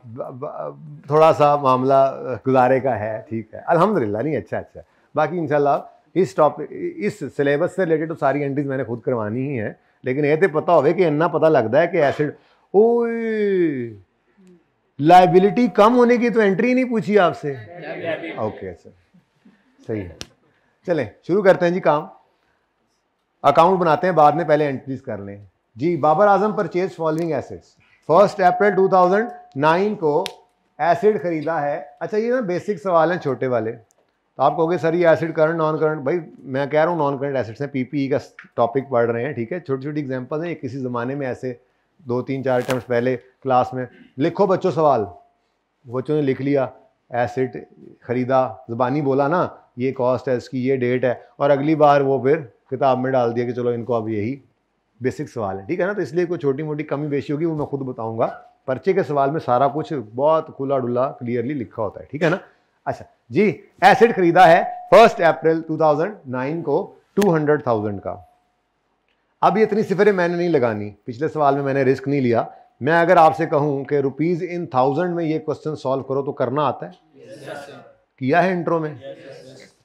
थोड़ा सा मामला गुजारे का है, ठीक है अल्हम्दुलिल्लाह। नहीं, अच्छा अच्छा। बाकी इंशाल्लाह इस टॉपिक, इस सिलेबस से रिलेटेड तो सारी एंट्रीज मैंने खुद करवानी ही है, लेकिन ये तो पता होवे कि इतना पता लगता है कि एसिड, ओए लाइबिलिटी कम होने की तो एंट्री नहीं पूछी आपसे, ओके अच्छा सही है। चलें शुरू करते हैं जी काम। अकाउंट बनाते हैं बाद में, पहले एंट्रीज कर लें जी। Babar Azam purchase following assets. 1 अप्रैल 2009 को एसिड खरीदा है। अच्छा, ये ना बेसिक सवाल हैं छोटे वाले। तो आप कहोगे सर ये एसिड करंट नॉन करंट, भाई मैं कह रहा हूँ नॉन करंट एसिड्स हैं, पीपीई का टॉपिक पढ़ रहे हैं, ठीक है। छोटी छोटी एग्जांपल्स हैं, ये किसी ज़माने में ऐसे 2-3-4 टर्म्स पहले क्लास में लिखो बच्चों सवाल, बच्चों ने लिख लिया, एसिड खरीदा, ज़बानी बोला ना, ये कॉस्ट है इसकी, ये डेट है, और अगली बार वो फिर किताब में डाल दिया कि चलो इनको अब यही बेसिक सवाल है, ठीक है ना। तो इसलिए कोई छोटी मोटी कमी बेशी होगी वो मैं खुद बताऊंगा। पर्चे के सवाल में सारा कुछ बहुत खुला डुला क्लियरली लिखा होता है, ठीक है ना। अच्छा जी, एसिड खरीदा है 1 अप्रैल 2009 को 200,000 का। अब ये इतनी सिफरें मैंने नहीं लगानी, पिछले सवाल में मैंने रिस्क नहीं लिया। मैं अगर आपसे कहूं कि रुपीज इन 1000 में ये क्वेश्चन सॉल्व करो तो करना आता है? किया है इंट्रो में?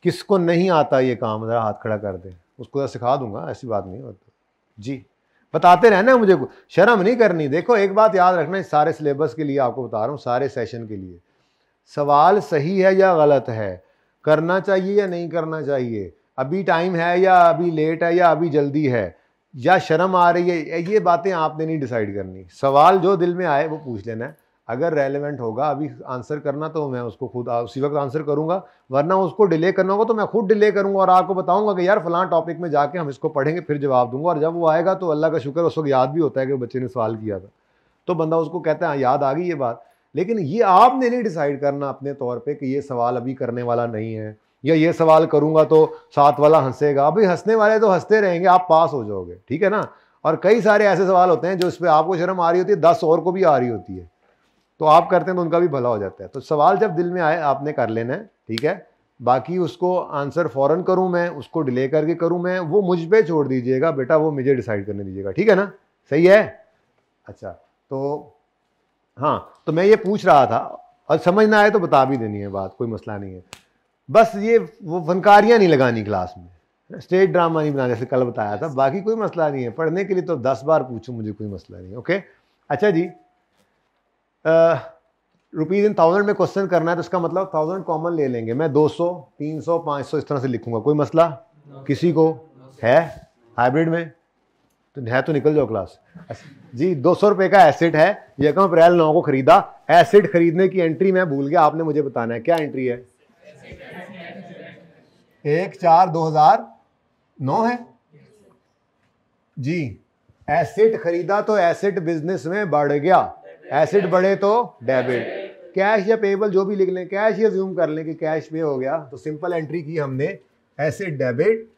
किसको नहीं आता ये काम, जरा हाथ खड़ा कर दे, उसको सिखा दूंगा, ऐसी बात नहीं होती जी। बताते रहना, मुझे शर्म नहीं करनी। देखो एक बात याद रखना, इस सारे सिलेबस के लिए आपको बता रहा हूँ, सारे सेशन के लिए, सवाल सही है या गलत है, करना चाहिए या नहीं करना चाहिए, अभी टाइम है या अभी लेट है या अभी जल्दी है, या शर्म आ रही है, ये बातें आपने नहीं डिसाइड करनी। सवाल जो दिल में आए वो पूछ लेना है। अगर रेलेवेंट होगा अभी आंसर करना तो मैं उसको खुद उसी वक्त आंसर करूंगा, वरना उसको डिले करना होगा तो मैं खुद डिले करूंगा और आपको बताऊंगा कि यार फलां टॉपिक में जाके हम इसको पढ़ेंगे फिर जवाब दूंगा। और जब वो आएगा तो अल्लाह का शुक्र उस वक्त याद भी होता है कि बच्चे ने सवाल किया था, तो बंदा उसको कहता है याद आ गई ये बात। लेकिन ये आपने नहीं डिसाइड करना अपने तौर पर कि ये सवाल अभी करने वाला नहीं है, या ये सवाल करूंगा तो साथ वाला हंसेगा। अभी हंसने वाले तो हंसते रहेंगे, आप पास हो जाओगे, ठीक है ना। और कई सारे ऐसे सवाल होते हैं जो इस पर आपको शर्म आ रही होती है, 10 और को भी आ रही होती है, तो आप करते हैं तो उनका भी भला हो जाता है। तो सवाल जब दिल में आए आपने कर लेना है, ठीक है। बाकी उसको आंसर फौरन करूं मैं, उसको डिले करके करूं मैं, वो मुझ पे छोड़ दीजिएगा बेटा, वो मुझे डिसाइड करने दीजिएगा, ठीक है ना। सही है। अच्छा तो हाँ, तो मैं ये पूछ रहा था, और समझ ना आए तो बता भी देनी है बात, कोई मसला नहीं है। बस ये वो फनकारियाँ नहीं लगानी क्लास में, स्टेज ड्रामा नहीं बनाना, जैसे कल बताया था। बाकी कोई मसला नहीं है, पढ़ने के लिए तो 10 बार पूछूं, मुझे कोई मसला नहीं है, ओके। अच्छा जी, रुपीज़ इन 1000 में क्वेश्चन करना है तो इसका मतलब 1000 कॉमन ले लेंगे। मैं 200, 300, 500 इस तरह से लिखूंगा, कोई मसला किसी को है हाइब्रिड में? तो है तो निकल जाओ क्लास जी। 200 रुपये का एसेट है, 1 अप्रैल 9 को खरीदा। एसेट खरीदने की एंट्री मैं भूल गया, आपने मुझे बताना है क्या एंट्री है। 1/4/2009 है जी। एसेट खरीदा तो एसेट बिजनेस में बढ़ गया, एसेट बढ़े तो डेबिट। कैश या पेबल जो भी लिख लें, कैश या अज्यूम कर लें कि कैश पे हो गया, तो सिंपल एंट्री की हमने एसेट डेबिट।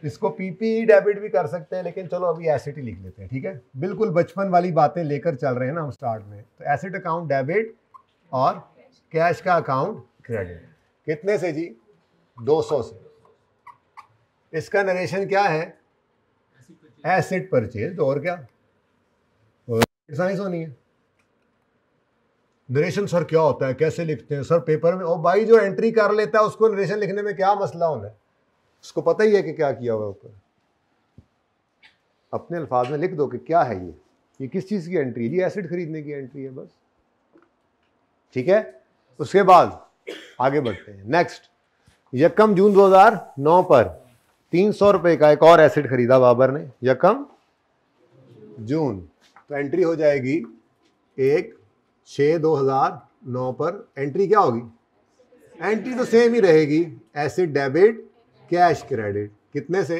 इसको पीपी डेबिट भी कर सकते हैं, लेकिन चलो अभी एसेट ही लिख लेते हैं, ठीक है। बिल्कुल बचपन वाली बातें लेकर चल रहे हैं ना हम स्टार्ट में। तो एसेट अकाउंट डेबिट और कैश का अकाउंट क्रेडिट। कितने से जी? 200 से। इसका नरेशन क्या है? Asset purchase. और क्या साइंस होनी है। नरेशन सर क्या होता है, कैसे लिखते हैं सर पेपर में? ओ भाई, जो एंट्री कर लेता है उसको नरेशन लिखने में क्या मसला होना है? उसको पता ही है कि क्या किया हुआ ऊपर। अपने अल्फाज में लिख दो कि क्या है ये किस चीज की एंट्री है जी? एसेट खरीदने की एंट्री है बस, ठीक है। उसके बाद आगे बढ़ते हैं। नेक्स्ट, 1 जून 2009 पर 300 रुपए का एक और एसेट खरीदा बाबर ने 1 जून। तो एंट्री हो जाएगी 1/6/2009 पर। एंट्री क्या होगी? एंट्री तो सेम ही रहेगी, एसेट डेबिट कैश क्रेडिट। कितने से?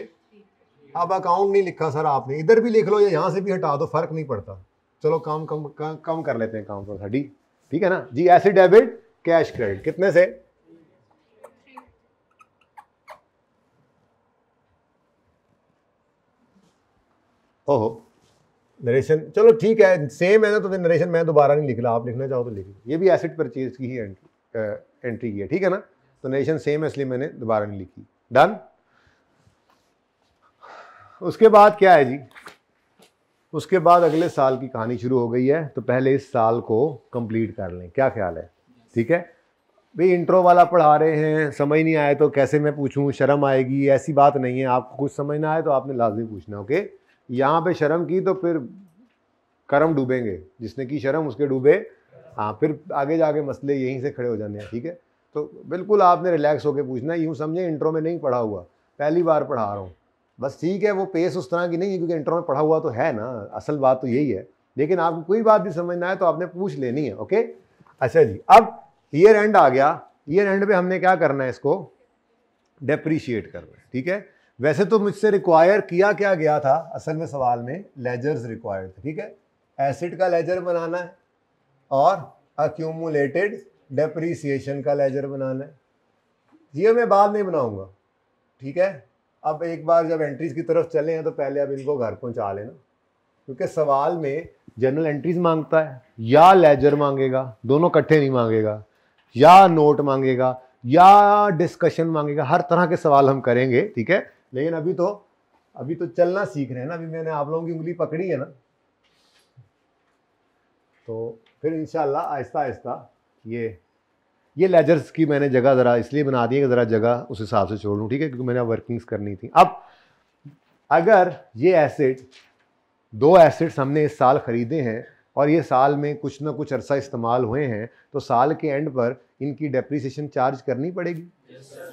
अब अकाउंट नहीं लिखा सर आपने, इधर भी लिख लो या यहां से भी हटा दो, फर्क नहीं पड़ता। चलो काम कम कर लेते हैं काम थोड़ा सा, ठीक है ना जी। एसेट डेबिट कैश क्रेडिट कितने से? ओहो, नरेशन चलो ठीक है, सेम है ना, तो नरेशन मैं दोबारा नहीं लिख रहा, आप लिखना चाहो तो लिख लो। ये भी एसेट परचेज की ही एंट्री की है, ठीक है ना। तो नरेशन सेम है इसलिए मैंने दोबारा नहीं लिखी। डन। उसके बाद क्या है जी? उसके बाद अगले साल की कहानी शुरू हो गई है। तो पहले इस साल को कंप्लीट कर लें, क्या ख्याल है? ठीक है भाई, इंट्रो वाला पढ़ा रहे हैं, समझ नहीं आए तो कैसे मैं पूछूं, शर्म आएगी, ऐसी बात नहीं है। आपको कुछ समझ ना आए तो आपने लाजमी पूछना, ओके। यहाँ पे शर्म की तो फिर कर्म डूबेंगे, जिसने की शर्म उसके डूबे। हाँ, फिर आगे जाके मसले यहीं से खड़े हो जाने हैं, ठीक है। तो बिल्कुल आपने रिलैक्स होकर पूछना है, यूँ समझे इंट्रो में नहीं पढ़ा हुआ, पहली बार पढ़ा रहा हूँ बस, ठीक है। वो पेस उस तरह की नहीं है क्योंकि इंट्रो में पढ़ा हुआ तो है ना, असल बात तो यही है। लेकिन आपको कोई बात भी समझना है तो आपने पूछ लेनी है, ओके। अच्छा जी, अब ईयर एंड आ गया। ईयर एंड पे हमने क्या करना है? इसको डेप्रीशिएट करना है, ठीक है। वैसे तो मुझसे रिक्वायर किया क्या गया था असल में सवाल में? लेजर्स रिक्वायर्ड थे, ठीक है। एसेट का लेजर बनाना है और अक्यूमुलेटेड डेप्रीसिएशन का लेजर बनाना है। ये मैं बाद में बनाऊंगा, ठीक है। अब एक बार जब एंट्रीज की तरफ चले हैं तो पहले अब इनको घर पहुंचा लेना, क्योंकि सवाल में जनरल एंट्रीज मांगता है या लेजर मांगेगा, दोनों इकट्ठे नहीं मांगेगा, या नोट मांगेगा या डिस्कशन मांगेगा। हर तरह के सवाल हम करेंगे, ठीक है। लेकिन अभी तो चलना सीख रहे हैं ना, अभी मैंने आप लोगों की उंगली पकड़ी है ना, तो फिर इंशाल्लाह आहिस्ता आहिस्ता ये लेजर्स की मैंने जगह ज़रा इसलिए बना दी है कि ज़रा जगह उस हिसाब से छोड़ लूँ, ठीक है, क्योंकि मैंने वर्किंग्स करनी थी। अब अगर ये एसेट, 2 एसेट्स हमने इस साल ख़रीदे हैं और ये साल में कुछ ना कुछ अरसा इस्तेमाल हुए हैं, तो साल के एंड पर इनकी डेप्रीसिएशन चार्ज करनी पड़ेगी।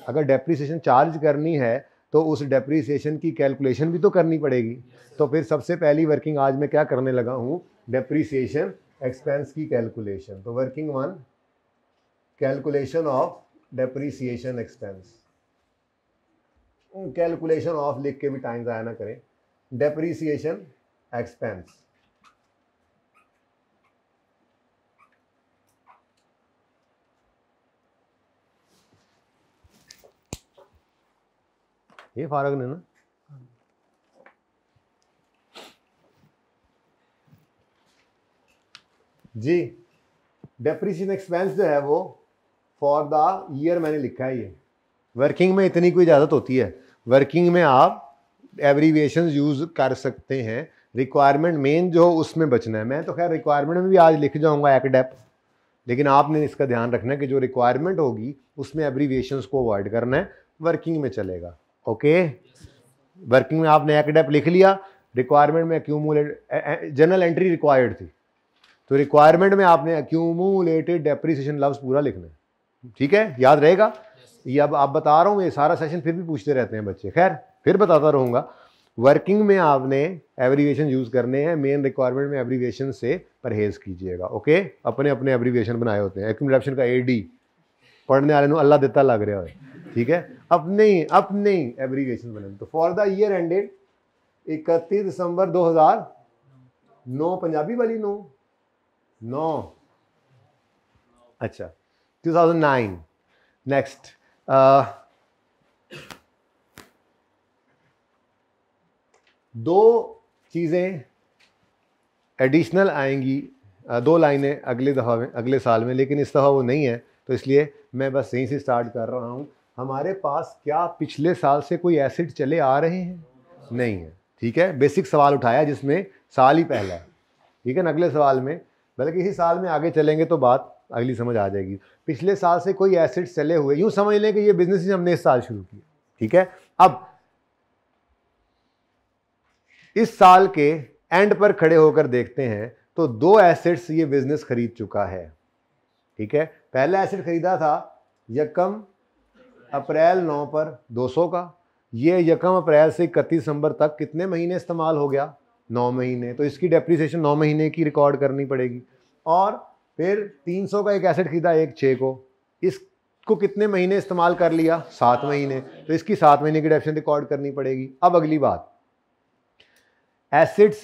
अगर डेप्रीसिएशन चार्ज करनी है तो उस डेप्रीसिएशन की कैलकुलेशन भी तो करनी पड़ेगी। तो फिर सबसे पहली वर्किंग आज मैं क्या करने लगा हूँ? डेप्रीसिएशन एक्सपेंस की कैलकुलेशन। तो working 1, calculation of depreciation expense. Calculation of लिख के भी टाइम ज़ाया ना करें। डेप्रीसिएशन एक्सपेंस, ये फारग ने ना जी। डेप्रीसिएशन एक्सपेंस जो है वो फॉर द ईयर मैंने लिखा है। ये वर्किंग में इतनी कोई इजाज़त होती है, वर्किंग में आप एब्रीविएशंस यूज़ कर सकते हैं। रिक्वायरमेंट मेन जो उसमें बचना है। मैं तो खैर रिक्वायरमेंट में भी आज लिख जाऊंगा एक्डेप, लेकिन आपने इसका ध्यान रखना है कि जो रिक्वायरमेंट होगी उसमें एब्रीविएशंस को अवॉइड करना है, वर्किंग में चलेगा, ओके। वर्किंग में आपने एक्डेप लिख लिया, रिक्वायरमेंट में एक्यूमुलेट जनरल एंट्री रिक्वायर्ड थी, तो रिक्वायरमेंट में आपने एक्यूमुलेटेड डेप्रीसिएशन लफ्ज़ पूरा लिखना है, ठीक है, याद रहेगा। ये अब आप बता रहा हूँ, ये सारा सेशन फिर भी पूछते रहते हैं बच्चे, खैर फिर बताता रहूँगा। वर्किंग में आपने एब्रीविएशन यूज करने हैं, मेन रिक्वायरमेंट में एब्रीविएशन से परहेज कीजिएगा। ओके, अपने अपने एब्रीविएशन बनाए होते हैं। एक्यूमुलेशन का एडी पढ़ने वाले ਨੂੰ अल्लाह दिता लग रहा है, ठीक है, अपने एब्रीविएशन बने। तो फॉर द ईयर एंडेड 31 दिसंबर 2009, पंजाबी वाली 9 अच्छा 2009। नेक्स्ट दो चीज़ें एडिशनल आएंगी, दो लाइनें अगले दफ़ा में, अगले साल में, लेकिन इस दफ़ा वो नहीं है, तो इसलिए मैं बस यहीं से स्टार्ट कर रहा हूँ। हमारे पास क्या पिछले साल से कोई एसिड चले आ रहे हैं? नहीं है, ठीक है। बेसिक सवाल उठाया जिसमें साल ही पहला है, ठीक है ना। अगले सवाल में, बल्कि इसी साल में आगे चलेंगे तो बात अगली समझ आ जाएगी। पिछले साल से कोई एसिड चले हुए, यूँ समझ लें कि ये बिजनेस ही हमने इस साल शुरू किया, ठीक है। अब इस साल के एंड पर खड़े होकर देखते हैं तो दो एसेट्स ये बिजनेस खरीद चुका है, ठीक है। पहला एसेट खरीदा था यकम अप्रैल 9 पर 200 का। ये यकम अप्रैल से 31 दिसंबर तक कितने महीने इस्तेमाल हो गया? 9 महीने। तो इसकी डेप्रिसिएशन 9 महीने की रिकॉर्ड करनी पड़ेगी। और फिर 300 का एक एसेट खरीदा 1/6 को, इसको कितने महीने इस्तेमाल कर लिया? 7 महीने। तो इसकी 7 महीने की डेप्रिसिएशन रिकॉर्ड करनी पड़ेगी। अब अगली बात, एसिड्स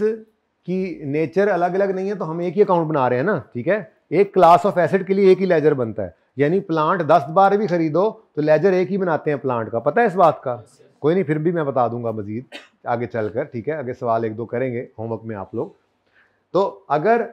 की नेचर अलग अलग नहीं है, तो हम एक ही अकाउंट बना रहे हैं ना, ठीक है। एक क्लास ऑफ एसेट के लिए एक ही लेजर बनता है, यानी प्लांट 10 बार भी खरीदो तो लेजर एक ही बनाते हैं प्लांट का। पता है इस बात का? कोई नहीं, फिर भी मैं बता दूंगा मजीद आगे चलकर, ठीक है। आगे सवाल 1-2 करेंगे होमवर्क में आप लोग। तो अगर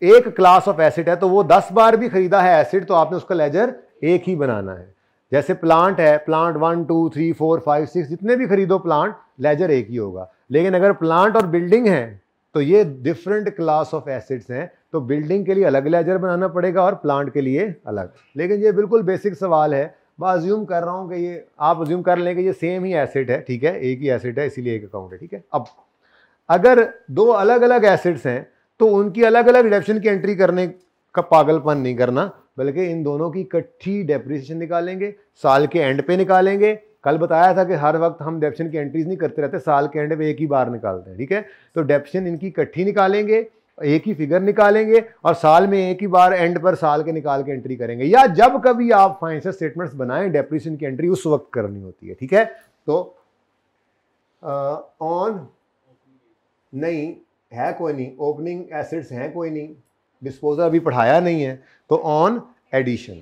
एक क्लास ऑफ एसिड है तो वो 10 बार भी खरीदा है एसिड, तो आपने उसका लेजर एक ही बनाना है। जैसे प्लांट है, प्लांट 1 2 3 4 5 6 जितने भी खरीदो प्लांट, लेजर एक ही होगा। लेकिन अगर प्लांट और बिल्डिंग है तो ये डिफरेंट क्लास ऑफ एसिड्स हैं, तो बिल्डिंग के लिए अलग लेजर बनाना पड़ेगा और प्लांट के लिए अलग। लेकिन ये बिल्कुल बेसिक सवाल है, मैं अज्यूम कर रहा हूँ कि ये, आप अज्यूम कर लें कि ये सेम ही एसिड है, ठीक है, एक ही एसिड है, इसीलिए एक अकाउंट है, ठीक है। अब अगर दो अलग अलग एसिड्स हैं तो उनकी अलग अलग डेप्रिसिएशन की एंट्री करने का पागलपन नहीं करना, बल्कि इन दोनों की इकट्ठी डेप्रिसिएशन निकालेंगे, साल के एंड पे निकालेंगे। कल बताया था कि हर वक्त हम डेप्रिसिएशन की एंट्रीज नहीं करते रहते, साल के एंड पे एक ही बार निकालते हैं, ठीक है। तो डेप्रिसिएशन इनकी इकट्ठी निकालेंगे, एक ही फिगर निकालेंगे और साल में एक ही बार एंड पर साल के निकाल के एंट्री करेंगे। या जब कभी आप फाइनेंशियल स्टेटमेंट्स बनाएं, डेप्रिसिएशन की एंट्री उस वक्त करनी होती है, ठीक है। तो ऑन नहीं है, कोई नहीं, ओपनिंग एसेट्स हैं कोई नहीं, डिस्पोजल अभी पढ़ाया नहीं है, तो ऑन एडिशन।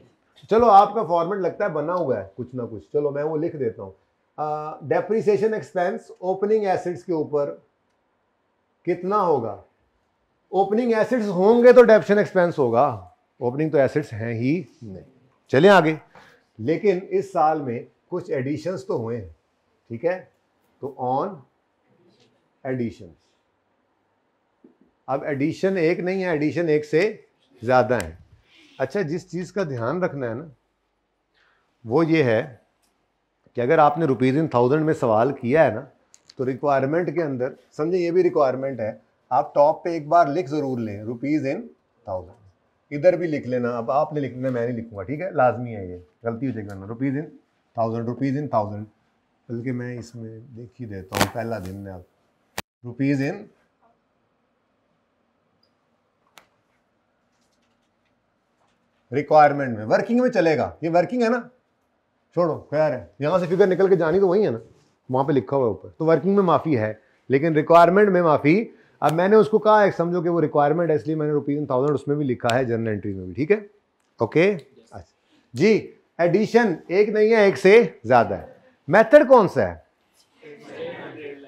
चलो आपका फॉर्मेट लगता है बना हुआ है कुछ ना कुछ, चलो मैं वो लिख देता हूं। डेप्रिसिएशन एक्सपेंस ओपनिंग एसेट्स के ऊपर कितना होगा? ओपनिंग एसेट्स होंगे तो डेप्रिसिएशन एक्सपेंस होगा, ओपनिंग तो एसेट्स हैं ही नहीं। चलें आगे। लेकिन इस साल में कुछ एडिशंस तो हुए हैं, ठीक है, तो ऑन एडिशन। अब एडिशन एक नहीं है, एडिशन एक से ज़्यादा है। अच्छा, जिस चीज़ का ध्यान रखना है ना वो ये है कि अगर आपने रुपीज़ इन 1000 में सवाल किया है ना, तो रिक्वायरमेंट के अंदर समझे, ये भी रिक्वायरमेंट है, आप टॉप पे एक बार लिख ज़रूर लें रुपीज़ इन 1000। इधर भी लिख लेना, अब आपने लिखना, मैं नहीं लिखूंगा, ठीक है, लाजमी है, ये गलती हो जाएगी ना। रुपीज़ इन 1000, रुपीज़ इन 1000, बल्कि मैं इसमें लिख ही देता हूँ, पहला दिन है। आप रुपीज़ इन रिक्वायरमेंट में, वर्किंग में चलेगा, ये वर्किंग है ना, छोड़ो खैर है, यहाँ से फिगर निकल के जानी तो वही है ना, वहाँ पे लिखा हुआ है ऊपर, तो वर्किंग में माफ़ी है, लेकिन रिक्वायरमेंट में माफ़ी। अब मैंने उसको कहा है, समझो कि वो रिक्वायरमेंट है, इसलिए मैंने रुपीज़ इन 1000 उसमें भी लिखा है, जर्नल एंट्री में भी, ठीक है, ओके। अच्छा जी, एडिशन एक नहीं है, एक से ज़्यादा है। मेथड कौन सा है?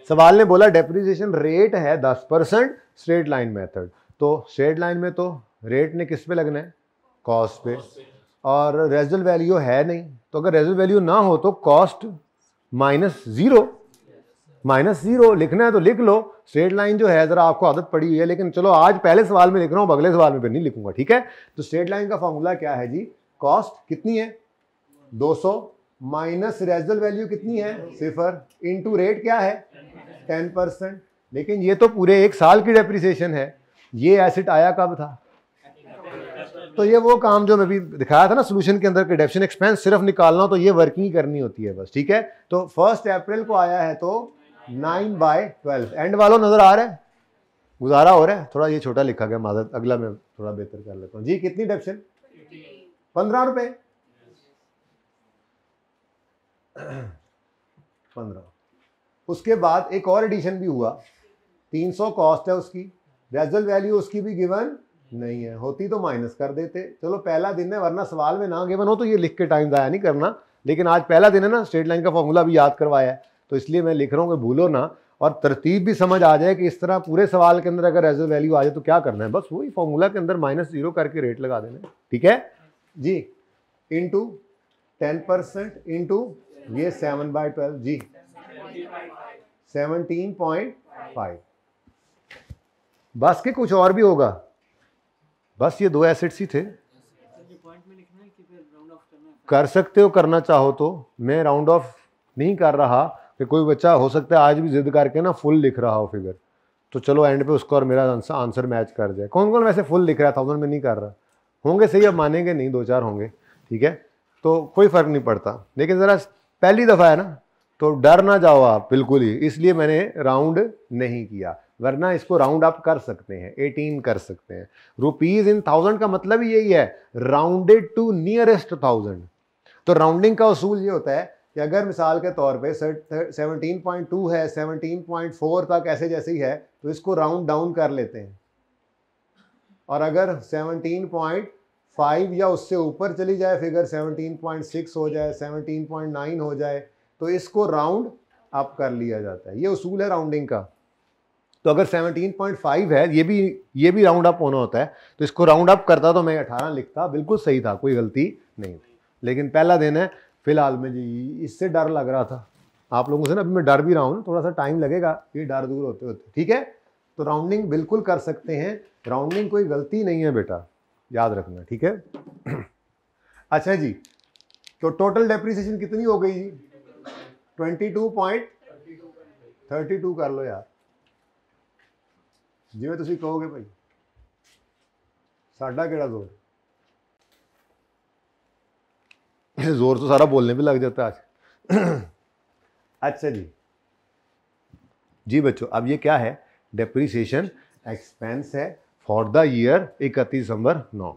सवाल ने बोला डेप्रिसिएशन रेट है 10%, स्ट्रेट लाइन मेथड। तो स्ट्रेट लाइन में तो रेट ने किस पे लगना है? कॉस्ट पे, और रेजिडुअल वैल्यू है नहीं, तो अगर रेजिडुअल वैल्यू ना हो तो कॉस्ट -0 लिखना है तो लिख लो। स्ट्रेट लाइन जो है जरा आपको आदत पड़ी हुई है, लेकिन चलो आज पहले सवाल में लिख रहा हूँ, अगले सवाल में फिर नहीं लिखूंगा, ठीक है। तो स्ट्रेट लाइन का फॉर्मूला क्या है जी? कॉस्ट कितनी है? 200 माइनस रेजिडुअल वैल्यू कितनी है? 0 इनटू रेट क्या है? 10%। लेकिन ये तो पूरे एक साल की डेप्रिसिएशन है, ये एसेट आया कब था? तो ये वो काम जो मैं भी दिखाया था ना सोल्यूशन के अंदर, डेप्रिसिएशन एक्सपेंस सिर्फ निकालना हो तो ये वर्किंग ही करनी होती है बस, ठीक है। तो 1 अप्रैल को आया है तो 9/12। एंड वालों नजर आ रहा है, गुजारा हो रहा है। थोड़ा ये छोटा लिखा गया, माजरत, अगला मैं थोड़ा बेहतर कर लेता हूँ जी। कितनी डेप्शन? 15 रुपए। 15। उसके बाद एक और एडिशन भी हुआ, 300 कॉस्ट है उसकी, रेजल वैल्यू उसकी भी गिवन नहीं है, होती तो माइनस कर देते। चलो पहला दिन है, वरना सवाल में ना गिवन हो तो ये लिख के टाइम ज़ाया नहीं करना, लेकिन आज पहला दिन है ना, स्ट्रेट लाइन का फॉर्मूला भी याद करवाया है, तो इसलिए मैं लिख रहा हूँ कि भूलो ना, और तरतीब भी समझ आ जाए कि इस तरह पूरे सवाल के अंदर अगर रेजल वैल्यू आ जाए तो क्या करना है, बस वही फॉर्मूला के अंदर -0 करके रेट लगा देना। ठीक है जी। इंटू 10% इंटू ये 7/12 जी, 17.5। बस के कुछ और भी होगा, बस ये 2 एसेट्स ही थे। कर सकते हो करना चाहो तो, मैं राउंड ऑफ नहीं कर रहा कि कोई बच्चा हो सकता है आज भी जिद करके ना फुल लिख रहा हो फिगर, तो चलो एंड पे उसका और मेरा आंसर मैच कर जाए। कौन कौन वैसे फुल लिख रहा है, 1000 में नहीं कर रहा होंगे, सही, अब मानेंगे नहीं, 2-4 होंगे, ठीक है, तो कोई फर्क नहीं पड़ता, लेकिन ज़रा पहली दफ़ा है ना, तो डर ना जाओ आप बिल्कुल ही, इसलिए मैंने राउंड नहीं किया, वरना इसको राउंड अप कर सकते हैं, 18 कर सकते हैं। रुपीज इन 1000 का मतलब ही यही है, राउंडेड टू नियरेस्ट 1000। तो राउंडिंग का उसूल ये होता है कि अगर मिसाल के तौर पे 17.2 है, 17.4 तक ऐसे जैसे ही है, तो इसको राउंड डाउन कर लेते हैं, और अगर 17.5 या उससे ऊपर चली जाए फिगर, 17.6 हो जाए, 17.9 हो जाए, तो इसको राउंड अप कर लिया जाता है। ये उसूल है राउंडिंग का। तो अगर 17.5 है, ये भी राउंड अप होना होता है, तो इसको राउंड अप करता तो मैं 18 लिखता, बिल्कुल सही था, कोई गलती नहीं थी। लेकिन पहला दिन है, फिलहाल में जी इससे डर लग रहा था आप लोगों से ना, अभी मैं डर भी रहा हूँ ना, थोड़ा सा टाइम लगेगा ये डर दूर होते होते, ठीक है। तो राउंडिंग बिल्कुल कर सकते हैं, राउंडिंग कोई गलती नहीं है बेटा, याद रखना, ठीक है। अच्छा जी, तो टोटल डेप्रिसिएशन कितनी हो गई जी? 22.32 कर लो यार, जिवें तुसी कहोगे भाई, साडा केड़ा जोर। जोर तो सारा बोलने पे लग जाता है आज। अच्छा जी बच्चों, अब ये क्या है? डेप्रीसिएशन एक्सपेंस है फॉर द ईयर 31 दिसंबर 9।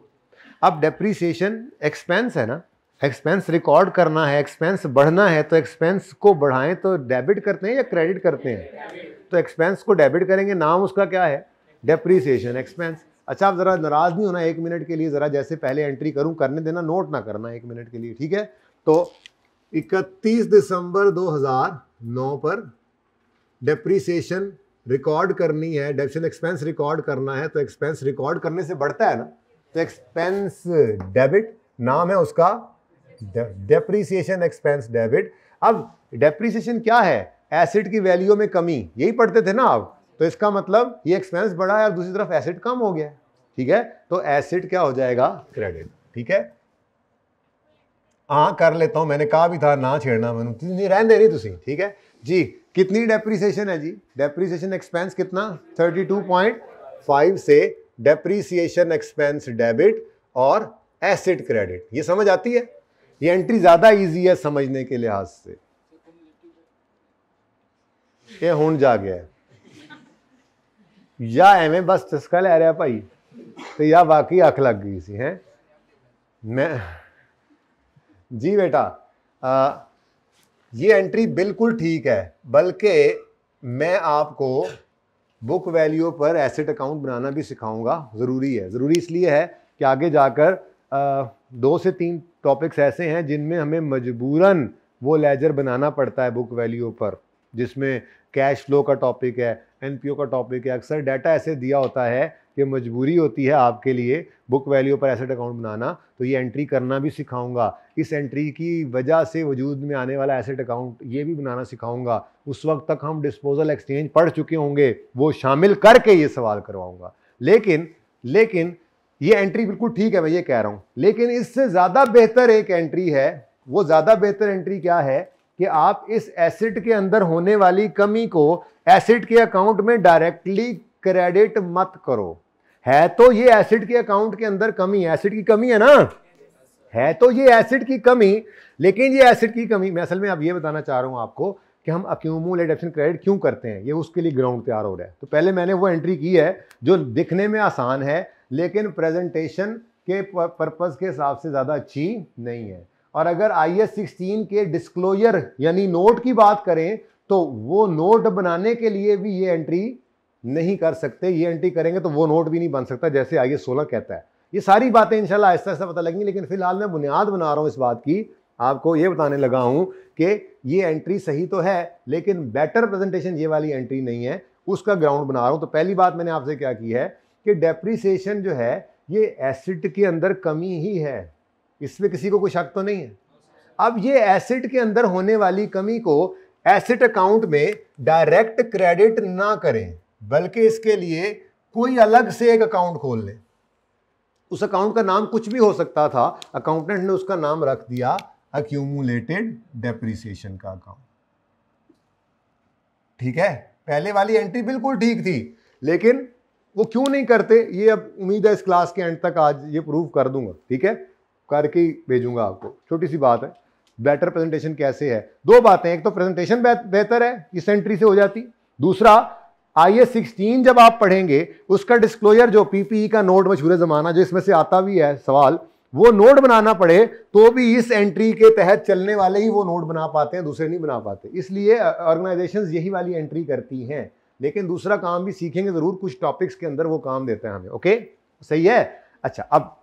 अब डेप्रीसिएशन एक्सपेंस है ना, एक्सपेंस रिकॉर्ड करना है, एक्सपेंस बढ़ना है, तो एक्सपेंस को बढ़ाएं तो डेबिट करते हैं या क्रेडिट करते हैं? तो एक्सपेंस को डेबिट करेंगे, नाम उसका क्या है? Depreciation expense. अच्छा, आप जरा नाराज नहीं होना 1 मिनट के लिए, जरा जैसे पहले एंट्री करूं करने देना, नोट ना करना 1 मिनट के लिए, ठीक है। तो 31 दिसंबर 2009 पर डेप्रीसिएशन रिकॉर्ड करनी है, डेप्रिसिएशन एक्सपेंस रिकॉर्ड करना है, तो एक्सपेंस रिकॉर्ड करने से बढ़ता है ना, तो एक्सपेंस डेबिट, नाम है उसका डेप्रीसिएशन एक्सपेंस डेबिट। अब डेप्रीसिएशन क्या है? एसेट की वैल्यू में कमी, यही पढ़ते थे ना आप, तो इसका मतलब ये एक्सपेंस बढ़ा है और दूसरी तरफ एसेट कम हो गया, ठीक है, तो एसेट क्या हो जाएगा? क्रेडिट, ठीक है। हाँ कर लेता हूं, मैंने कहा भी था ना छेड़ना, मैंने नहीं रहने दे रही तुसी, ठीक है जी। कितनी डेप्रीसिएशन है जी? डेप्रीसिएशन एक्सपेंस कितना? 32.5 से डेप्रीसिएशन एक्सपेंस डेबिट और एसेट क्रेडिट, ये समझ आती है? ये एंट्री ज्यादा इजी है समझने के लिहाज से। ये हुण जा गया है या एवं बस चस्का लै रहा भाई, तो या वाकई अख लग गई सी है। मैं जी बेटा, ये एंट्री बिल्कुल ठीक है, बल्कि मैं आपको बुक वैल्यू पर एसेट अकाउंट बनाना भी सिखाऊंगा, ज़रूरी है। ज़रूरी इसलिए है कि आगे जाकर 2 से 3 टॉपिक्स ऐसे हैं जिनमें हमें मजबूरन वो लेजर बनाना पड़ता है बुक वैल्यू पर, जिसमें कैश फ्लो का टॉपिक है, एनपीओ का टॉपिक है। अक्सर डाटा ऐसे दिया होता है कि मजबूरी होती है आपके लिए बुक वैल्यू पर एसेट अकाउंट बनाना, तो ये एंट्री करना भी सिखाऊंगा। इस एंट्री की वजह से वजूद में आने वाला एसेट अकाउंट ये भी बनाना सिखाऊंगा। उस वक्त तक हम डिस्पोजल एक्सचेंज पढ़ चुके होंगे, वो शामिल करके ये सवाल करवाऊंगा। लेकिन ये एंट्री बिल्कुल ठीक है, मैं ये कह रहा हूँ, लेकिन इससे ज़्यादा बेहतर एक एंट्री है। वो ज़्यादा बेहतर एंट्री क्या है कि आप इस एसेट के अंदर होने वाली कमी को एसेट के अकाउंट में डायरेक्टली क्रेडिट मत करो। है तो ये एसेट के अकाउंट के अंदर कमी, एसेट की कमी है ना, है तो ये एसेट की कमी, लेकिन ये एसेट की कमी मैं असल में अब ये बताना चाह रहा हूं आपको कि हम अक्यूमुलेट डेप्रिसिएशन क्रेडिट क्यों करते हैं, ये उसके लिए ग्राउंड तैयार हो रहा है। तो पहले मैंने वो एंट्री की है जो दिखने में आसान है लेकिन प्रेजेंटेशन के पर्पस के हिसाब से ज़्यादा अच्छी नहीं है। और अगर IAS 16 के डिस्क्लोजर यानी नोट की बात करें तो वो नोट बनाने के लिए भी ये एंट्री नहीं कर सकते। ये एंट्री करेंगे तो वो नोट भी नहीं बन सकता जैसे IAS 16 कहता है। ये सारी बातें इंशाल्लाह आहिस्ता आहिस्ता पता लगेंगी, लेकिन फिलहाल मैं बुनियाद बना रहा हूँ इस बात की, आपको ये बताने लगा हूं कि ये एंट्री सही तो है लेकिन बेटर प्रेजेंटेशन ये वाली एंट्री नहीं है, उसका ग्राउंड बना रहा हूं। तो पहली बात मैंने आपसे क्या की है कि डेप्रिसिएशन जो है ये एसेट के अंदर कमी ही है, इसमें किसी को कोई शक तो नहीं है। अब ये एसेट के अंदर होने वाली कमी को एसेट अकाउंट में डायरेक्ट क्रेडिट ना करें बल्कि इसके लिए कोई अलग से एक अकाउंट खोल लें। उस अकाउंट का नाम कुछ भी हो सकता था, अकाउंटेंट ने उसका नाम रख दिया अक्यूमुलेटेड डेप्रिसिएशन का अकाउंट। ठीक है, पहले वाली एंट्री बिल्कुल ठीक थी लेकिन वो क्यों नहीं करते ये अब उम्मीद है इस क्लास के एंड तक आज ये प्रूव कर दूंगा। ठीक है, करके ही भेजूंगा आपको। छोटी सी बात है, बेटर प्रेजेंटेशन कैसे है, दो बातें, एक तो प्रेजेंटेशन बेहतर है इस एंट्री से हो जाती, दूसरा IAS 16 जब आप पढ़ेंगे उसका डिस्क्लोजर जो PPE का नोट मशहूर जमाना जो इसमें से आता भी है सवाल, वो नोट बनाना पड़े तो भी इस एंट्री के तहत चलने वाले ही वो नोट बना पाते हैं, दूसरे नहीं बना पाते। इसलिए ऑर्गेनाइजेशंस यही वाली एंट्री करती हैं, लेकिन दूसरा काम भी सीखेंगे जरूर, कुछ टॉपिक्स के अंदर वो काम देते हैं हमें। ओके, सही है। अच्छा, अब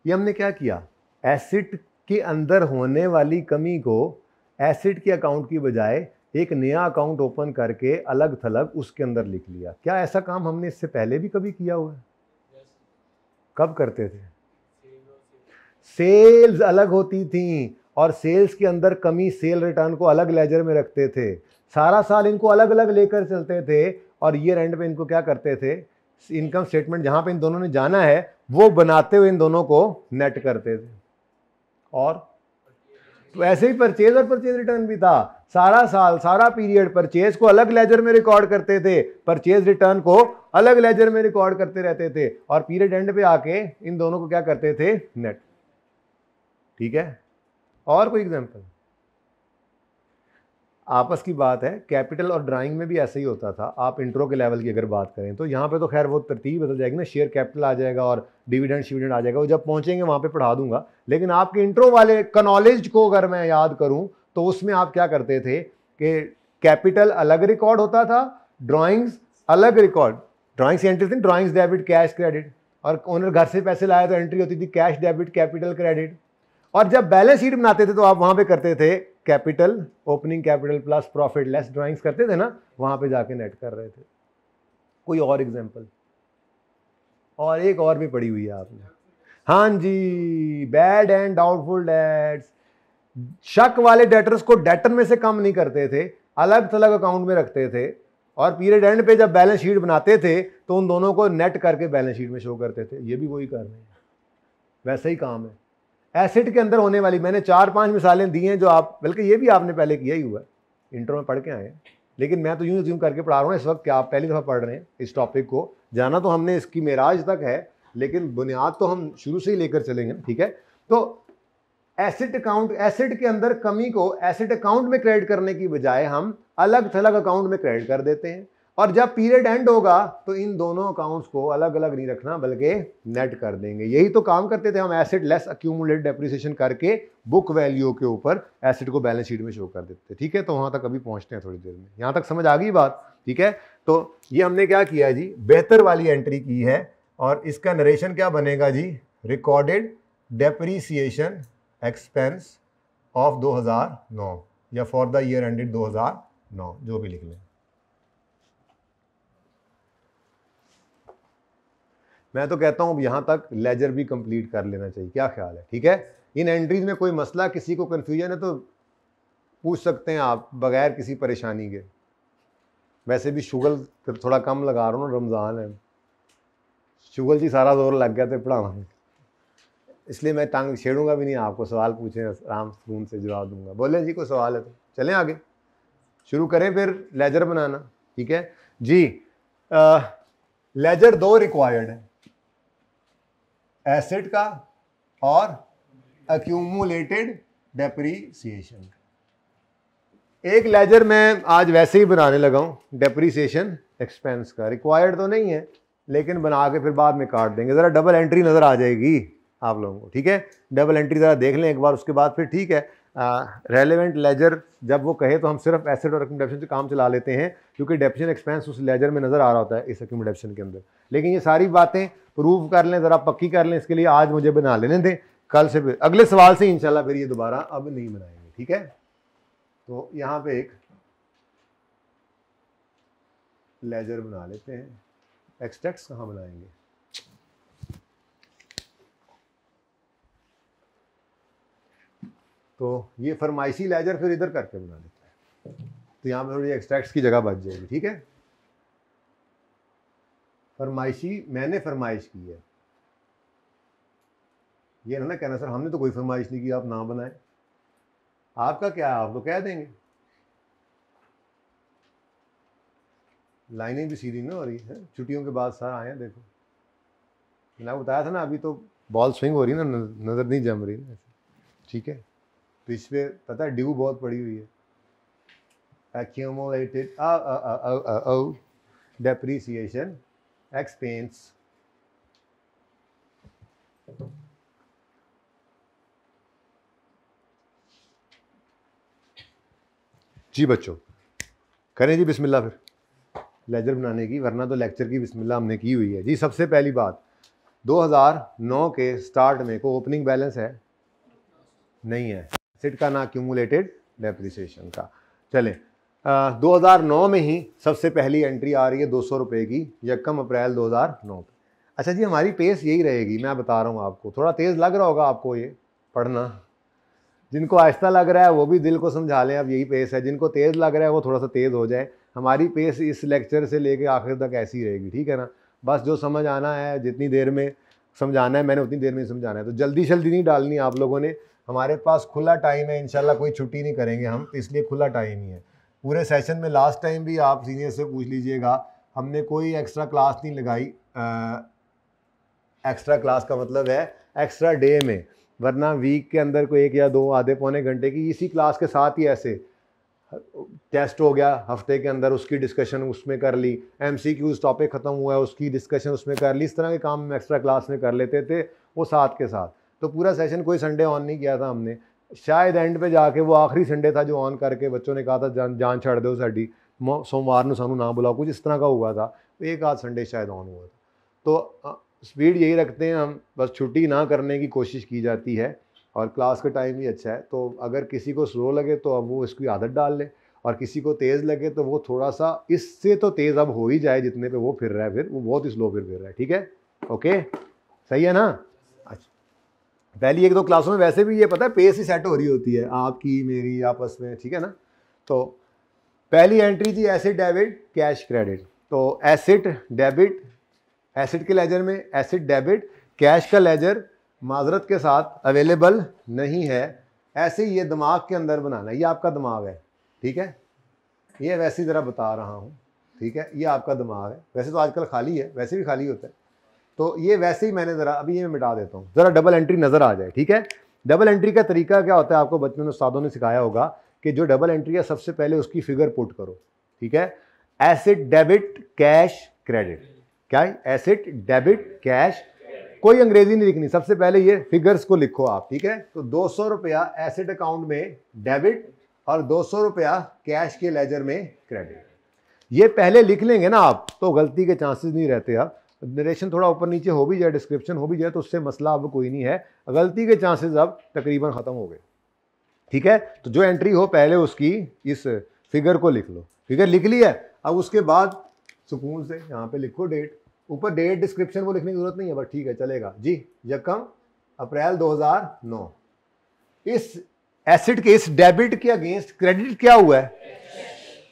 ये हमने क्या किया, एसेट के अंदर होने वाली कमी को एसेट के अकाउंट की बजाय एक नया अकाउंट ओपन करके अलग थलग उसके अंदर लिख लिया। क्या ऐसा काम हमने इससे पहले भी कभी किया हुआ है? कब करते थे? सेल्स अलग होती थी और सेल्स के अंदर कमी सेल रिटर्न को अलग लेजर में रखते थे, सारा साल इनको अलग अलग लेकर चलते थे और ईयर एंड पे इनको क्या करते थे, इनकम स्टेटमेंट जहां पे इन दोनों ने जाना है वो बनाते हुए इन दोनों को नेट करते थे। और तो ऐसे ही परचेज और परचेज रिटर्न भी था, सारा साल सारा पीरियड परचेज को अलग लेजर में रिकॉर्ड करते थे, परचेज रिटर्न को अलग लेजर में रिकॉर्ड करते रहते थे और पीरियड एंड पे आके इन दोनों को क्या करते थे, नेट। ठीक है, और कोई एग्जांपल? आपस की बात है, कैपिटल और ड्राइंग में भी ऐसे ही होता था। आप इंट्रो के लेवल की अगर बात करें तो यहाँ पे तो खैर वो तरतीब बदल जाएगी ना, शेयर कैपिटल आ जाएगा और डिविडेंड शिविडेंड आ जाएगा, वो जब पहुंचेंगे वहां पे पढ़ा दूंगा। लेकिन आपके इंट्रो वाले का नॉलेज को अगर मैं याद करूं तो उसमें आप क्या करते थे कि कैपिटल अलग रिकॉर्ड होता था, ड्राइंग्स अलग रिकॉर्ड, ड्राइंग्स की एंट्री थी ड्राइंग्स डेबिट कैश क्रेडिट, और ओनर घर से पैसे लाया तो एंट्री होती थी कैश डेबिट कैपिटल क्रेडिट। और जब बैलेंस शीट बनाते थे तो आप वहां पे करते थे capital opening capital plus profit less drawings करते थे ना, वहां पे जाके नेट कर रहे थे। कोई और एग्जांपल? और एक और भी पढ़ी हुई है आपने, हाँ जी, बैड एंड डाउटफुल डेट्स। शक वाले डेटर्स को डेटर में से कम नहीं करते थे, अलग थलग अकाउंट में रखते थे और पीरियड एंड पे जब बैलेंस शीट बनाते थे तो उन दोनों को नेट करके बैलेंस शीट में शो करते थे। ये भी वही कर रहे हैं, वैसा ही काम है। एसेट के अंदर होने वाली मैंने 4-5 मिसालें दी हैं जो आप, बल्कि ये भी आपने पहले किया ही हुआ है, इंट्रो में पढ़ के आए हैं, लेकिन मैं तो यूं ज्यूम करके पढ़ा रहा हूँ इस वक्त कि आप पहली दफ़ा पढ़ रहे हैं इस टॉपिक को। जाना तो हमने इसकी मेराज तक है लेकिन बुनियाद तो हम शुरू से ही लेकर चलेंगे। ठीक है, तो एसेट अकाउंट, एसेट के अंदर कमी को एसेट अकाउंट में क्रेडिट करने की बजाय हम अलग थलग अकाउंट में क्रेडिट कर देते हैं, और जब पीरियड एंड होगा तो इन दोनों अकाउंट्स को अलग अलग नहीं रखना बल्कि नेट कर देंगे। यही तो काम करते थे हम, एसेट लेस अक्यूमुलेटेड डेप्रिसिएशन करके बुक वैल्यू के ऊपर एसेट को बैलेंस शीट में शो कर देते। ठीक है, तो वहां तक अभी पहुंचते हैं थोड़ी देर में। यहां तक समझ आ गई बात? ठीक है, तो ये हमने क्या किया जी, बेहतर वाली एंट्री की है और इसका नरेशन क्या बनेगा जी, रिकॉर्डेड डेप्रिसिएशन एक्सपेंस ऑफ 2009 या फॉर द ईयर एंडेड 2009, जो भी लिख लें। मैं तो कहता हूं यहां तक लेजर भी कंप्लीट कर लेना चाहिए, क्या ख्याल है? ठीक है, इन एंट्रीज में कोई मसला, किसी को कंफ्यूजन है तो पूछ सकते हैं आप बगैर किसी परेशानी के। वैसे भी शुगल थोड़ा कम लगा रहा हूँ ना, रमज़ान है, शुगल जी सारा जोर लग गया था पढ़ाना में, इसलिए मैं टांग छेड़ूंगा भी नहीं आपको। सवाल पूछें आराम सुकून से जवाब दूंगा। बोले जी कोई सवाल है तो चलें आगे, शुरू करें फिर लेजर बनाना। ठीक है जी, लेजर 2 रिक्वायर्ड है, एसेट का और अक्यूमुलेटेड डेप्रिसिएशन। एक लेजर मैं आज वैसे ही बनाने लगा हूँ, डेप्रीसिएशन एक्सपेंस का, रिक्वायर्ड तो नहीं है लेकिन बना के फिर बाद में काट देंगे। ज़रा डबल एंट्री नज़र आ जाएगी आप लोगों को, ठीक है। डबल एंट्री ज़रा देख लें एक बार, उसके बाद फिर ठीक है। रेलेवेंट लेजर जब वो कहे तो हम सिर्फ एसेट और अकोमोडेशन से काम चला लेते हैं, क्योंकि डेप्रिसिएशन एक्सपेंस उस लेजर में नज़र आ रहा होता है इस अकोमोडेशन के अंदर। लेकिन ये सारी बातें प्रूव कर लें, ज़रा पक्की कर लें, इसके लिए आज मुझे बना लेने दें, कल से फिर अगले सवाल से इंशाल्लाह फिर ये दोबारा अब नहीं बनाएंगे, ठीक है। तो यहाँ पे एक लेजर बना लेते हैं। एक्सट्रैक्ट्स कहाँ बनाएंगे? तो ये फरमाइशी लेजर फिर इधर करके बना लेते हैं, तो यहाँ पे थोड़ी एक्सट्रैक्ट्स की जगह बच जाएगी, ठीक है। फरमाइशी मैंने फरमाइश की है, ये ना कहना सर हमने तो कोई फरमाइश नहीं की, आप ना बनाएं। आपका क्या है, आप तो कह देंगे। लाइनें भी सीधी ना हो रही है, छुट्टियों के बाद सर आए हैं, देखो मैंने बताया था ना, अभी तो बॉल स्विंग हो रही है ना, नज़र नहीं जम रही ना, ठीक है। तो इस पर पता है ड्यू बहुत पड़ी हुई है, accumulated depreciation expense। जी बच्चों करें जी बिस्मिल्लाह फिर लेजर बनाने की, वरना तो लेक्चर की बिस्मिल्लाह हमने की हुई है जी। सबसे पहली बात, 2009 के स्टार्ट में कोई ओपनिंग बैलेंस है? नहीं है, एसेट का ना एक्यूमुलेटेड डेप्रिसिएशन का। चलें 2009 में ही सबसे पहली एंट्री आ रही है 200 रुपये की, 1 अप्रैल 2009 पे। अच्छा जी हमारी पेस यही रहेगी, मैं बता रहा हूँ आपको, थोड़ा तेज़ लग रहा होगा आपको ये पढ़ना, जिनको आहिस्ता लग रहा है वो भी दिल को समझा लें, अब यही पेस है। जिनको तेज़ लग रहा है वो थोड़ा सा तेज़ हो जाए। हमारी पेस इस लेक्चर से लेके आखिर तक ऐसी रहेगी, ठीक है ना। बस जो समझ आना है, जितनी देर में समझाना है मैंने उतनी देर में समझाना है, तो जल्दी जल्दी नहीं डालनी आप लोगों ने। हमारे पास खुला टाइम है, इंशाल्लाह कोई छुट्टी नहीं करेंगे हम, तो इसलिए खुला टाइम ही है पूरे सेशन में। लास्ट टाइम भी आप सीनियर से पूछ लीजिएगा, हमने कोई एक्स्ट्रा क्लास नहीं लगाई। एक्स्ट्रा क्लास का मतलब है एक्स्ट्रा डे में, वरना वीक के अंदर कोई 1 या 2 आधे पौने घंटे की इसी क्लास के साथ ही ऐसे टेस्ट हो गया हफ्ते के अंदर, उसकी डिस्कशन उसमें कर ली, MCQs टॉपिक ख़त्म हुआ है उसकी डिस्कशन उसमें कर ली। इस तरह के काम हम एक्स्ट्रा क्लास में कर लेते थे वो साथ के साथ। तो पूरा सेशन कोई संडे ऑन नहीं किया था हमने, शायद एंड पे जाके वो आखिरी संडे था जो ऑन करके बच्चों ने कहा था जान छड़ दो साड़ी, सोमवार को सानू ना बुलाओ, कुछ इस तरह का हुआ था। तो एक आध संडे शायद ऑन हुआ था। तो स्पीड यही रखते हैं हम, बस छुट्टी ना करने की कोशिश की जाती है, और क्लास का टाइम भी अच्छा है। तो अगर किसी को स्लो लगे तो अब वो इसकी आदत डाल ले, और किसी को तेज़ लगे तो वो थोड़ा सा इससे तो तेज़ अब हो ही जाए जितने पे वो फिर रहा है, फिर वो बहुत ही स्लो फिर रहा है, ठीक है। ओके सही है ना। अच्छा पहली 1-2 क्लासों में वैसे भी ये पता है पेस ही सेट हो रही होती है आपकी मेरी आपस में, ठीक है ना। तो पहली एंट्री थी एसेट डेबिट कैश क्रेडिट। तो एसेट डेबिट, एसेट के लेजर में एसेट डेबिट, कैश का लेजर माजरत के साथ अवेलेबल नहीं है। ऐसे ही ये दिमाग के अंदर बनाना, ये आपका दिमाग है, ठीक है। ये वैसे ही ज़रा बता रहा हूँ, ठीक है, ये आपका दिमाग है। वैसे तो आजकल खाली है, वैसे भी खाली होता है, तो ये वैसे ही मैंने ज़रा अभी ये मिटा देता हूँ, ज़रा डबल एंट्री नज़र आ जाए, ठीक है। डबल एंट्री का तरीका क्या होता है आपको बचपन में उस्तादों ने सिखाया होगा कि जो डबल एंट्री है सबसे पहले उसकी फिगर पुट करो, ठीक है। एसेट डेबिट कैश क्रेडिट, क्या है एसेट डेबिट कैश, कोई अंग्रेजी नहीं लिखनी, सबसे पहले ये फिगर्स को लिखो आप, ठीक है। तो 200 रुपया एसेट अकाउंट में डेबिट और 200 रुपया कैश के लेजर में क्रेडिट। ये पहले लिख लेंगे ना आप तो गलती के चांसेस नहीं रहते। आप नरेशन थोड़ा ऊपर नीचे हो भी जाए, डिस्क्रिप्शन हो भी जाए, तो उससे मसला अब कोई नहीं है, गलती के चांसेस अब तकरीबन ख़त्म हो गए, ठीक है। तो जो एंट्री हो पहले उसकी इस फिगर को लिख लो, फिगर लिख ली है। अब उसके बाद सुकून से यहाँ पे लिखो डेट, ऊपर डेट डिस्क्रिप्शन वो लिखने की जरूरत नहीं है, बस ठीक है चलेगा जी। 1 अप्रैल 2009। इस एसेट के इस डेबिट के अगेंस्ट क्रेडिट क्या हुआ है,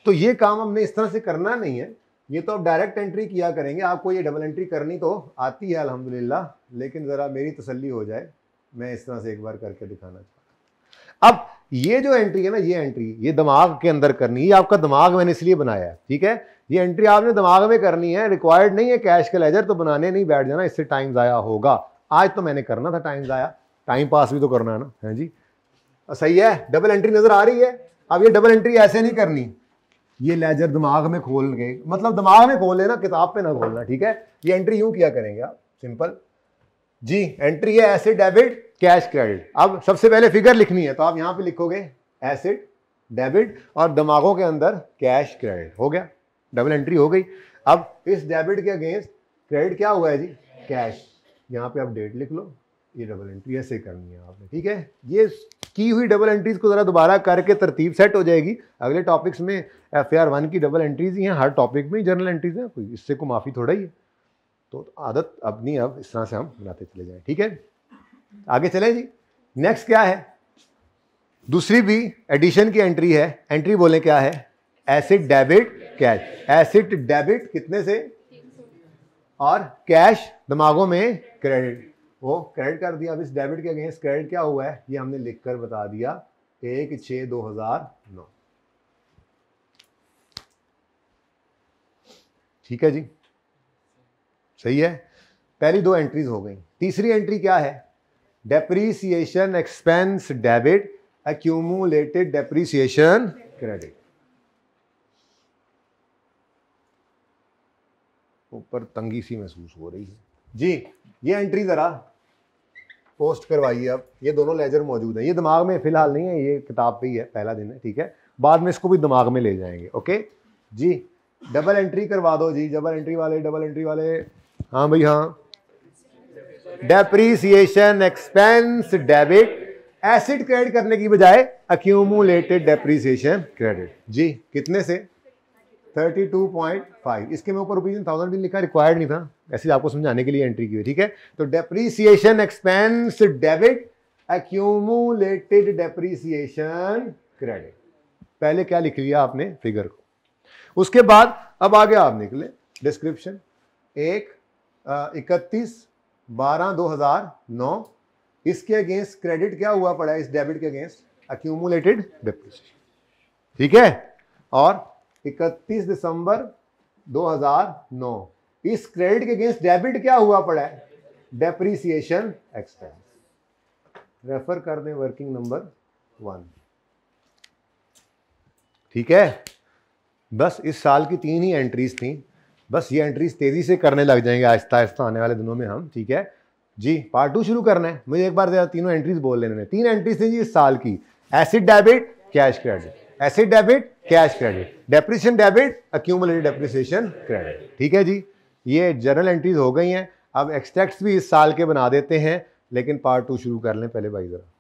तो ये काम हमने इस तरह से करना नहीं है, ये तो आप डायरेक्ट एंट्री किया करेंगे। आपको ये डबल एंट्री करनी तो आती है अल्हम्दुलिल्लाह, लेकिन ज़रा मेरी तसल्ली हो जाए, मैं इस तरह से एक बार करके दिखाना चाहता हूँ। अब ये जो एंट्री है ना, ये एंट्री ये दिमाग के अंदर करनी है, ये आपका दिमाग मैंने इसलिए बनाया है, ठीक है। ये एंट्री आपने दिमाग में करनी है, रिक्वायर्ड नहीं है कैश का लेजर, तो बनाने नहीं बैठ जाना, इससे टाइम ज़ाया होगा। आज तो मैंने करना था टाइम ज़ाया, टाइम पास भी तो करना है ना, है जी। सही है, डबल एंट्री नज़र आ रही है। अब ये डबल एंट्री ऐसे नहीं करनी, ये लेजर दिमाग में खोल के, मतलब दिमाग में खोल लेना, किताब पे ना खोलना, ठीक है। ये एंट्री यूं किया करेंगे आप, सिंपल जी। एंट्री है एसिड डेबिट कैश क्रेडिट। अब सबसे पहले फिगर लिखनी है तो आप यहां पे लिखोगे एसिड डेबिट और दिमागों के अंदर कैश क्रेडिट। हो गया, डबल एंट्री हो गई। अब इस डेबिट के अगेंस्ट क्रेडिट क्या हुआ है जी, कैश। यहाँ पे आप डेट लिख लो, ये डबल एंट्री ऐसे करनी है आपने, ठीक है। ये की हुई डबल एंट्रीज को जरा दोबारा करके तरतीब सेट हो जाएगी। अगले टॉपिक्स में FAR1 की डबल एंट्रीज ही हैं, हर टॉपिक में जर्नल एंट्रीज हैं, कोई इससे को माफ़ी थोड़ा ही है। तो आदत अपनी अब इस तरह से हम बनाते चले जाएं, ठीक है। आगे चले जी। नेक्स्ट क्या है, दूसरी भी एडिशन की एंट्री है। एंट्री बोले क्या है, acid debit cash. Acid debit कितने से, और कैश दिमागों में क्रेडिट, वो क्रेडिट कर दिया। अब इस डेबिट के अगेंस्ट क्रेडिट क्या हुआ है ये हमने लिखकर बता दिया, 1/6/2009, ठीक है जी, सही है। पहली दो एंट्रीज हो गई। तीसरी एंट्री क्या है, depreciation expense debit accumulated depreciation credit. ऊपर तंगी सी महसूस हो रही है जी। ये एंट्री जरा पोस्ट करवाइए। अब ये दोनों लेजर मौजूद हैं, ये दिमाग में फिलहाल नहीं है, ये किताब पे ही है, पहला दिन है, ठीक है। बाद में इसको भी दिमाग में ले जाएंगे, ओके जी। डबल एंट्री करवा दो जी, डबल एंट्री वाले, डबल एंट्री वाले, हाँ भाई हाँ। Depreciation expense debit, acid credit करने की बजाय एक्यूमुलेटेड डेप्रीसिएशन क्रेडिट जी। कितने से, 32.5। इसके में ऊपर ₹1000 भी लिखा, रिक्वायर्ड नहीं था, ऐसे आपको समझाने के लिए एंट्री की हुई, ठीक है। तो depreciation expense debit accumulated depreciation credit. पहले क्या लिख लिया आपने, फिगर को। उसके बाद अब आगे आप निकले डिस्क्रिप्शन, 31/12/2009। इसके अगेंस्ट क्रेडिट क्या हुआ पड़ा है, इस डेबिट के अगेंस्ट एक्यूमुलेटेड डेप्रीसिएशन, ठीक है। और 31 दिसंबर 2009 इस क्रेडिट के अगेंस्ट डेबिट क्या हुआ पड़ा है, डेप्रीसिएशन एक्सपेंस। रेफर कर दें वर्किंग नंबर 1, ठीक है। बस इस साल की 3 ही एंट्रीज थी, बस ये एंट्रीज तेजी से करने लग जाएंगे आहिस्ता आहिस्ता आने वाले दिनों में हम, ठीक है जी। पार्ट 2 शुरू करना है, मुझे एक बार जरा तीनों एंट्रीज बोल लेने। 3 एंट्रीज थी जी इस साल की, acid debit cash credit, acid debit cash credit, depreciation debit accumulated depreciation credit, ठीक है जी। ये जर्नल एंट्रीज हो गई हैं। अब एक्सट्रैक्ट्स भी इस साल के बना देते हैं, लेकिन पार्ट 2 शुरू कर लें पहले भाई जरा।